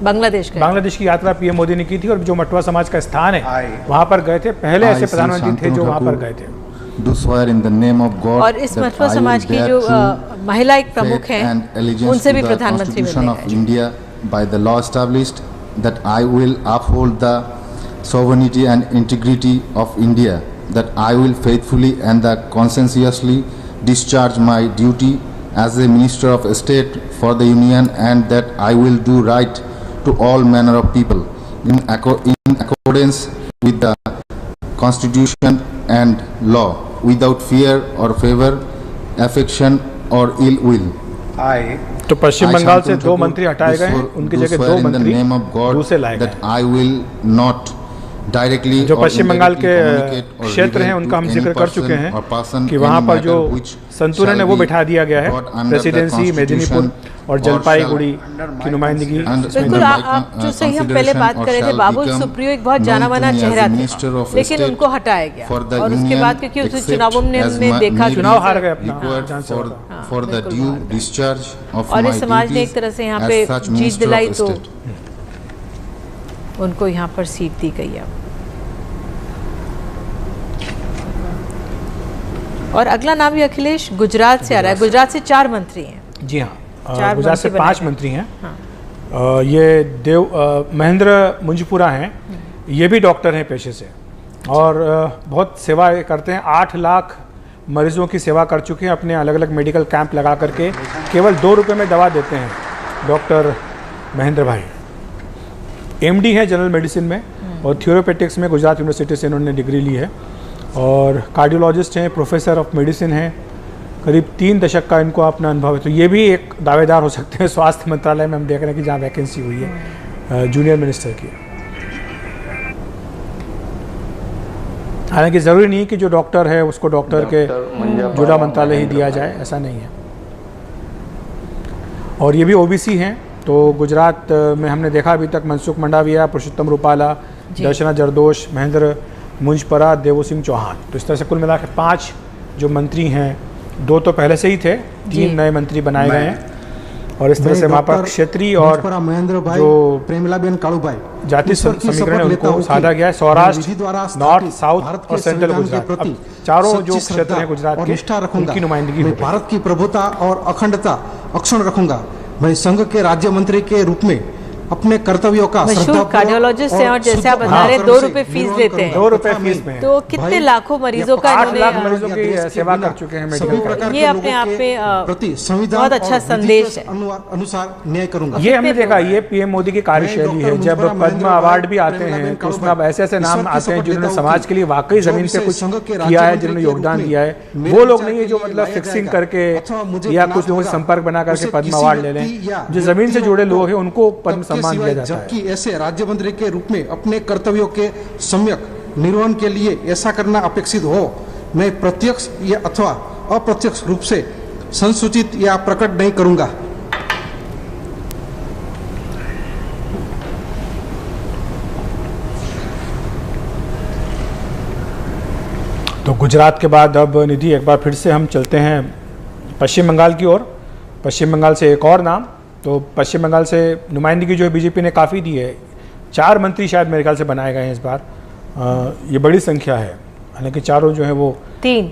D: बांग्लादेश की यात्रा पीएम मोदी ने की थी और जो मटुआ समाज का स्थान है वहाँ पर गए थे। पहले ऐसे प्रधानमंत्री थे जो वहाँ पर गए थे।
E: और इस मटुआ समाज की जो महिला एक प्रमुख हैं, उनसे भी प्रधानमंत्री मिलने गए।
K: That I will uphold the sovereignty and integrity of India, that I will faithfully and conscientiously discharge my duty as a Minister of State for the Union, and that I will do right to all manner of people in accordance with the Constitution and law, without fear or favor, affection or ill will.
D: तो पश्चिम बंगाल से 2 मंत्री हटाए गए हैं, उनकी जगह 2 मंत्री दूसरे लाए गए। जो पश्चिम बंगाल के क्षेत्र हैं उनका हम जिक्र कर चुके हैं कि वहाँ पर जो संतुलन है वो बिठा दिया गया है। प्रेसिडेंसी, मेदिनीपुर और जलपाईगुड़ी की नुमाइंदगी।
E: बिल्कुल, आप जो सही हम पहले बात कर रहे थे, बाबुल सुप्रियो एक बहुत जाना माना चेहरा था, लेकिन उनको हटाया गया और उसके बाद क्योंकि उस चुनावों में हमने देखा
D: चुनाव हार गए अपना।
E: और इस समाज ने एक तरह से यहाँ पे जीत दिलाई तो उनको यहाँ पर सीट दी गई है। और अगला नाम भी अखिलेश गुजरात से आ रहा है। गुजरात से 4 मंत्री हैं।
D: जी हाँ, गुजरात से 5 मंत्री हैं। हाँ। ये महेंद्र मुंजपुरा हैं। ये भी डॉक्टर हैं पेशे से और बहुत सेवा करते हैं। 8 लाख मरीजों की सेवा कर चुके हैं अपने अलग अलग मेडिकल कैंप लगा करके। केवल 2 रुपये में दवा देते हैं डॉक्टर महेंद्र भाई। MD है जनरल मेडिसिन में और थियोरोपेटिक्स में गुजरात यूनिवर्सिटी से इन्होंने डिग्री ली है और कार्डियोलॉजिस्ट हैं, प्रोफेसर ऑफ मेडिसिन हैं। करीब 3 दशक का इनको अपना अनुभव है। तो ये भी एक दावेदार हो सकते हैं स्वास्थ्य मंत्रालय में। हम देख रहे हैं कि जहाँ वैकेंसी हुई है जूनियर मिनिस्टर की। हालांकि ज़रूरी नहीं कि जो डॉक्टर है उसको डॉक्टर के जुड़ा मंत्रालय ही दिया जाए, ऐसा नहीं है। और ये भी OBC हैं। तो गुजरात में हमने देखा अभी तक मनसुख मंडाविया, पुरुषोत्तम रूपाला, दर्शना जरदोश, महेंद्र मुंजपरा, देवू सिंह चौहान। तो इस तरह से कुल मिलाकर 5 जो मंत्री हैं, 2 तो पहले से ही थे, 3 नए मंत्री बनाए गए हैं। और इस तरह से वहाँ पर क्षेत्रीय और
G: महेंद्र भाई
D: जो
G: प्रेमलाबेन कालूभाई
D: जाति समीकरण है उनको साधा गया है। सौराष्ट्र, नॉर्थ, साउथ और सेंट्रल गुजरात, अब चारों जो क्षेत्र हैं गुजरात के उनकी नुमाइंदगी होगी।
G: भारत की प्रभुता और अखंडता अक्षुण्ण रखूंगा। मैं संघ के राज्य मंत्री के रूप में अपने कर्तव्यों का
E: मशहूर कार्डियोलॉजिस्ट हैं और जैसे आप बता रहे 2 रुपए फीस देते हैं।
D: 2 रुपए फीस में
E: तो कितने लाखों मरीजों का
D: 8 लाख मरीजों की सेवा कर चुके हैं मेडिकल।
E: ये अपने आप में बहुत अच्छा संदेश है।
G: अनुसार न्याय करूंगा।
D: ये हमने देखा, ये पीएम मोदी की कार्यशैली है। जब पद्म अवार्ड भी आते हैं तो उसमें अब ऐसे ऐसे नाम आते हैं जिन्होंने समाज के लिए वाकई जमीन पे कुछ किया है, जिन्होंने योगदान दिया है। वो लोग नहीं है जो मतलब फिक्सिंग करके या कुछ लोगों से संपर्क बना करके पद्म अवार्ड ले लें। जो जमीन से जुड़े लोग हैं उनको पद्म सम्मान दिया जाता है।
G: ऐसे राज्य मंत्री के रूप में अपने कर्तव्यों के सम्यक निर्वहन के लिए ऐसा करना अपेक्षित हो, मैं प्रत्यक्ष या अथवा अप्रत्यक्ष रूप से संसूचित या प्रकट नहीं करूंगा।
D: तो गुजरात के बाद अब निधि एक बार फिर से हम चलते हैं पश्चिम बंगाल की ओर। पश्चिम बंगाल से एक और नाम, तो पश्चिम बंगाल से नुमाइंदगी जो है बीजेपी ने काफ़ी दी है। 4 मंत्री शायद मेरे ख्याल से बनाए गए हैं इस बार। ये बड़ी संख्या है, हालांकि चारों जो है वो
E: 3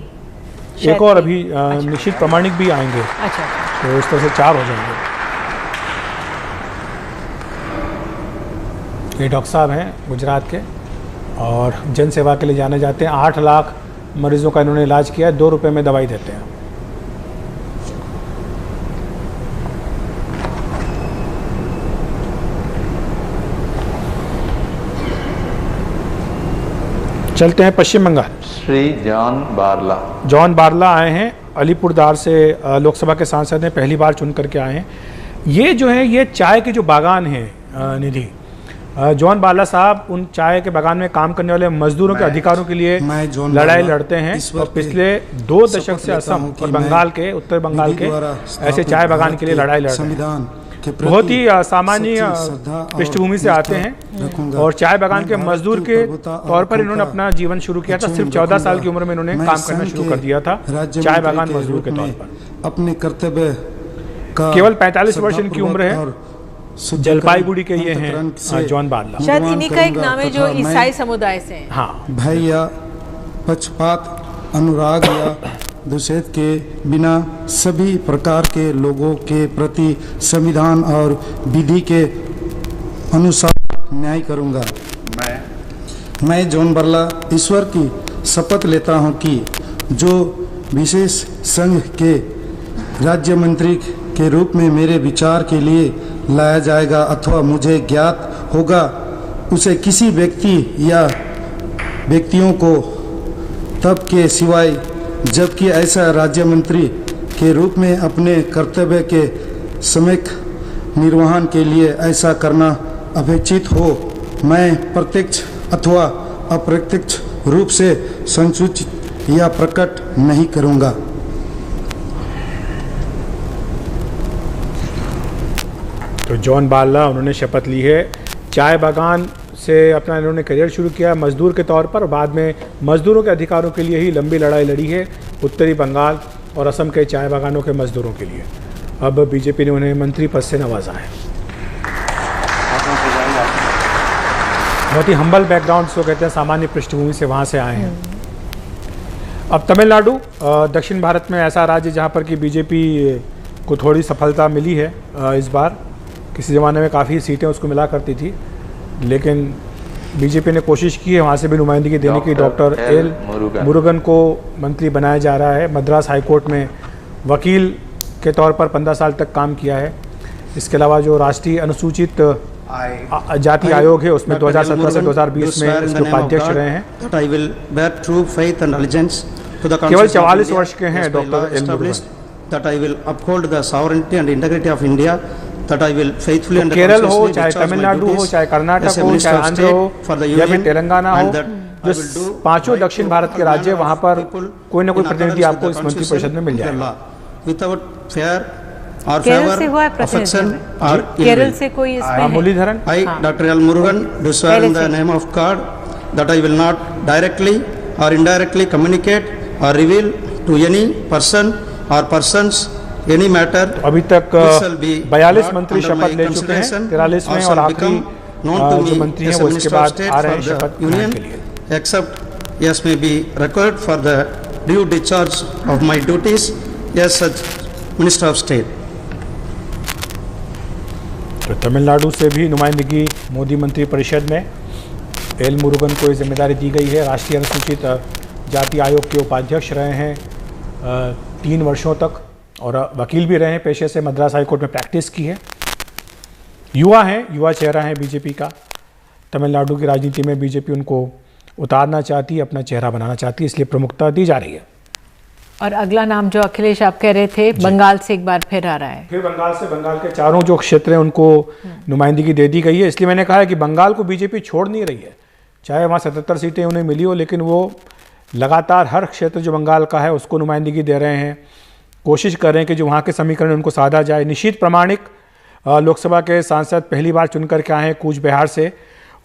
D: एक और अभी निश्चित प्रमाणिक भी आएंगे।
E: अच्छा।
D: तो इस तरह से 4 हो जाएंगे। ये डॉक्टर साहब हैं गुजरात के और जन सेवा के लिए जाने जाते हैं। 8 लाख मरीजों का इन्होंने इलाज किया है, 2 रुपये में दवाई देते हैं। चलते हैं पश्चिम बंगाल।
B: श्री जॉन बारला।
D: जॉन बारला आए हैं अलीपुरदार से, लोकसभा के सांसद हैं, पहली बार चुन करके आए हैं। ये जो है ये चाय के जो बागान हैं निधि, जॉन बारला साहब उन चाय के बागान में काम करने वाले मजदूरों के अधिकारों के लिए लड़ाई लड़ते हैं और पिछले 2 दशक से असम और बंगाल के, उत्तर बंगाल के ऐसे चाय बागान के लिए लड़ाई लड़ रहे हैं। बहुत ही सामान्य पृष्ठभूमि से आते हैं और चाय बागान के मजदूर के तौर पर इन्होंने अपना जीवन शुरू किया था। सिर्फ 14 साल की उम्र में इन्होंने काम करना शुरू कर दिया था चाय बागान मजदूर के तौर पर।
G: अपने कर्तव्य
D: केवल 45 वर्ष इनकी उम्र है। जलपाईगुड़ी के ये हैं जॉन बारला।
E: शायद इन्हीं का एक नाम है जो ईसाई समुदाय से हैं।
D: हाँ,
G: भय या पक्षपात, अनुराग या द्वेष के बिना सभी प्रकार के लोगों के प्रति संविधान और विधि के अनुसार न्याय करूंगा। मैं जॉन बारला ईश्वर की शपथ लेता हूं कि जो विशेष संघ के राज्य मंत्री के रूप में मेरे विचार के लिए लाया जाएगा अथवा मुझे ज्ञात होगा, उसे किसी व्यक्ति या व्यक्तियों को तब के सिवाय जबकि ऐसा राज्य मंत्री के रूप में अपने कर्तव्य के सम्यक निर्वहन के लिए ऐसा करना अपेक्षित हो, मैं प्रत्यक्ष अथवा अप्रत्यक्ष रूप से संसूचित या प्रकट नहीं करूंगा।
D: तो जॉन बारला उन्होंने शपथ ली है। चाय बागान से अपना इन्होंने करियर शुरू किया मजदूर के तौर पर, बाद में मजदूरों के अधिकारों के लिए ही लंबी लड़ाई लड़ी है उत्तरी बंगाल और असम के चाय बागानों के मजदूरों के लिए। अब बीजेपी ने उन्हें मंत्री पद से नवाजा है। बहुत ही हम्बल बैकग्राउंड से कहते हैं, सामान्य पृष्ठभूमि से वहाँ से आए हैं। अब तमिलनाडु, दक्षिण भारत में ऐसा राज्य जहाँ पर कि बीजेपी को थोड़ी सफलता मिली है इस बार। किसी ज़माने में काफ़ी सीटें उसको मिला करती थी, लेकिन बीजेपी ने कोशिश की है वहाँ से भी नुमाइंदगी देने की। डॉक्टर एल मुरुगन को मंत्री बनाया जा रहा है। मद्रास हाईकोर्ट में वकील के तौर पर 15 साल तक काम किया है। इसके अलावा जो राष्ट्रीय अनुसूचित जाति आयोग है उसमें 2017 से 2020 में इसके उपाध्यक्ष रहे हैं। केवल 44 वर्ष के हैं doctor L Murugan.
N: That I will uphold the sovereignty and integrity of India. That I will faithfully and
D: Kerala हो, चाहे तमिलनाडु हो, चाहे कर्नाटक हो, चाहे आंध्र हो या फिर तेलंगाना हो, जो 5 दक्षिण भारत के राज्य, वहाँ पर कोई ना कोई प्रतिनिधि आपको इस मंत्री परिषद में मिल जाएगा।
N: Without fear or
E: केरल से हुआ
N: favor, affection or
E: केरल से कोई इसमें
D: Muraleedharan.
N: I, Dr. L. Murugan, do swear in the name of God that I will not directly or indirectly communicate or reveal to any person or persons any matter
D: अभी तक
N: which shall be
D: 42
N: brought
D: मंत्री
N: under my
D: शपथ ले चुके हैं,
N: consideration
D: 43
N: or
D: में,
N: shall
D: और आखिरी
N: become known to
D: जो
N: me
D: मंत्री हैं
N: as
D: वो
N: a
D: इसके
N: Minister of
D: बाद
N: State
D: आ रहे
N: for
D: हैं
N: the
D: शपथ
N: Union,
D: लेने के लिए।
N: except as may be required for the due discharge of my duties as such Minister of State.
D: तो तमिलनाडु से भी नुमाइंदगी मोदी मंत्री परिषद में एल मुरुगन को ये जिम्मेदारी दी गई है। राष्ट्रीय अनुसूचित जाति आयोग के उपाध्यक्ष रहे हैं 3 वर्षों तक, और वकील भी रहे हैं पेशे से, मद्रास हाई कोर्ट में प्रैक्टिस की है। युवा हैं, युवा चेहरा है बीजेपी का। तमिलनाडु की राजनीति में बीजेपी उनको उतारना चाहती है, अपना चेहरा बनाना चाहती है, इसलिए प्रमुखता दी जा रही है।
E: और अगला नाम जो अखिलेश आप कह रहे थे, बंगाल से एक बार फिर आ रहा है।
D: फिर बंगाल से, बंगाल के चारों जो क्षेत्र हैं उनको नुमाइंदगी दे दी गई है। इसलिए मैंने कहा है कि बंगाल को बीजेपी छोड़ नहीं रही है, चाहे वहाँ 77 सीटें उन्हें मिली हो, लेकिन वो लगातार हर क्षेत्र जो बंगाल का है उसको नुमाइंदगी दे रहे हैं, कोशिश कर रहे हैं कि जो वहाँ के समीकरण उनको साधा जाए। निशीथ प्रामाणिक लोकसभा के सांसद पहली बार चुनकर के आए हैं कूच बिहार से,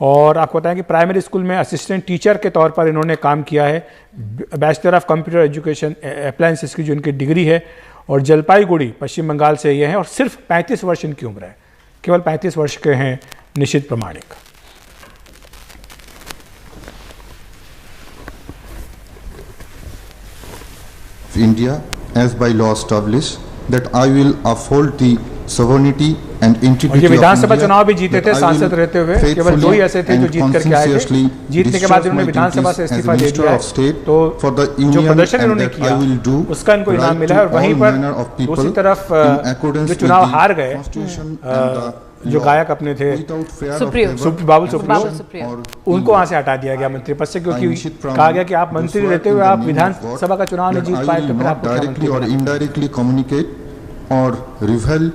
D: और आपको बताएं कि प्राइमरी स्कूल में असिस्टेंट टीचर के तौर पर इन्होंने काम किया है। Bachelor of computer education appliances की जो इनकी डिग्री है, और जलपाईगुड़ी पश्चिम बंगाल से ये हैं, और सिर्फ 35 वर्ष इनकी उम्र है, केवल 35 वर्ष के हैं निशीथ प्रामाणिक।
K: India, as by law established, that I will uphold the sovereignty and integrity
D: ये
K: of
D: विधानसभा
K: India,
D: चुनाव भी जीते थे
K: that I
D: सांसद
K: will
D: रहते हुए, केवल 2 ही
K: faithfully
D: ऐसे थे जो
K: and
D: जीत करके आए थे।
K: conscientiously
D: जीतने के बाद
K: discharge
D: इन्होंने
K: my
D: विधानसभा से
K: duties as
D: इस्तीफा दे
K: Minister
D: दिया है,
K: of State
D: तो
K: for the
D: जो
K: Union,
D: प्रदर्शन
K: and
D: इन्होंने
K: that
D: किया
K: I will do
D: उसका इनको इनाम
K: right
D: मिला
K: to
D: है। और वहीं
K: all
D: पर
K: manner of people
D: दूसरी तरफ
K: in accordance
D: जो
K: with
D: चुनाव
K: the
D: हार गए
K: Constitution and the
D: जो
K: law,
D: गायक अपने थे
K: without fear of
E: Supriyo,
K: favor,
D: Babul Supriyo,
K: और
D: उनको वहाँ से हटा दिया गया मंत्री पद से, क्योंकि कहा गया कि आप मंत्री रहते हुए आप विधानसभा का चुनाव नहीं जीत पाए, तो फिर आपको क्या मंत्री
K: directly or
D: बनना?
K: indirectly communicate or reveal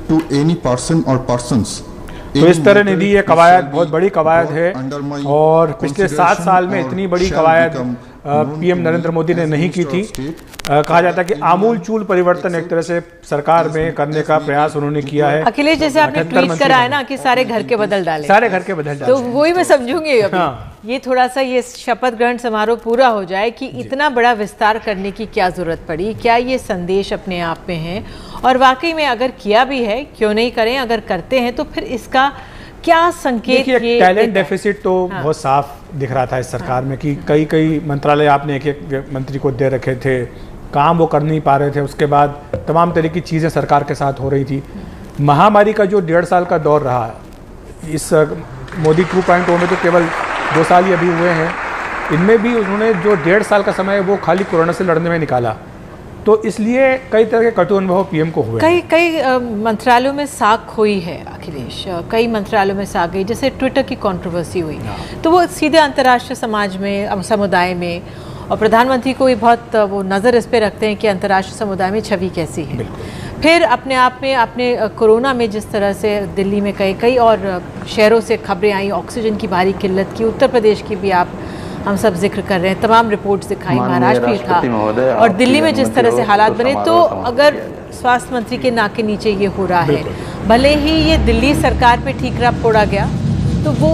K: to any person or persons
D: तो इस तरह ने दी ये कवायद, बहुत बड़ी कवायद है, और पिछले 7 साल में इतनी बड़ी कवायद पीएम नरेंद्र मोदी ने नहीं की थी। कहा जाता है कि आमूल चूल परिवर्तन एक तरह से सरकार में करने का प्रयास उन्होंने किया है।
E: अखिलेश, जैसे आपने ट्वीट करा है ना कि सारे घर के बदल डाले,
D: सारे घर के बदल डाले,
E: तो वही मैं समझूंगी अभी।
D: हाँ।
E: ये थोड़ा सा ये शपथ ग्रहण समारोह पूरा हो जाए कि इतना बड़ा विस्तार करने की क्या जरूरत पड़ी, क्या ये संदेश अपने आप में है, और वाकई में अगर किया भी है क्यों नहीं करें, अगर करते हैं तो फिर इसका क्या संकेत ये
D: टैलेंट डेफिसिट तो बहुत साफ दिख रहा था इस सरकार में कि कई मंत्रालय आपने एक मंत्री को दे रखे थे, काम वो कर नहीं पा रहे थे। उसके बाद तमाम तरह की चीज़ें सरकार के साथ हो रही थी। महामारी का जो 1.5 साल का दौर रहा, इस मोदी 2.0 में तो केवल 2 साल ही अभी हुए हैं, इनमें भी उन्होंने जो 1.5 साल का समय वो खाली कोरोना से लड़ने में निकाला, तो इसलिए कई तरह के कटु अनुभव पीएम को हुए।
E: कई मंत्रालयों में साख खोई है अखिलेश, कई मंत्रालयों में साख गई, जैसे ट्विटर की कंट्रोवर्सी हुई, तो वो सीधे अंतर्राष्ट्रीय समाज में, समुदाय में, और प्रधानमंत्री को भी बहुत वो नज़र इस पे रखते हैं कि अंतर्राष्ट्रीय समुदाय में छवि कैसी है। फिर अपने आप में आपने कोरोना में जिस तरह से दिल्ली में कई और शहरों से खबरें आई, ऑक्सीजन की भारी किल्लत की, उत्तर प्रदेश की भी आप हम सब जिक्र कर रहे हैं, तमाम रिपोर्ट्स दिखाई, महाराष्ट्र भी था, और दिल्ली में जिस तरह से हालात बने, तो अगर स्वास्थ्य मंत्री के नाक के नीचे ये हो रहा है, भले ही ये दिल्ली सरकार पे ठीकरा फोड़ा गया, तो वो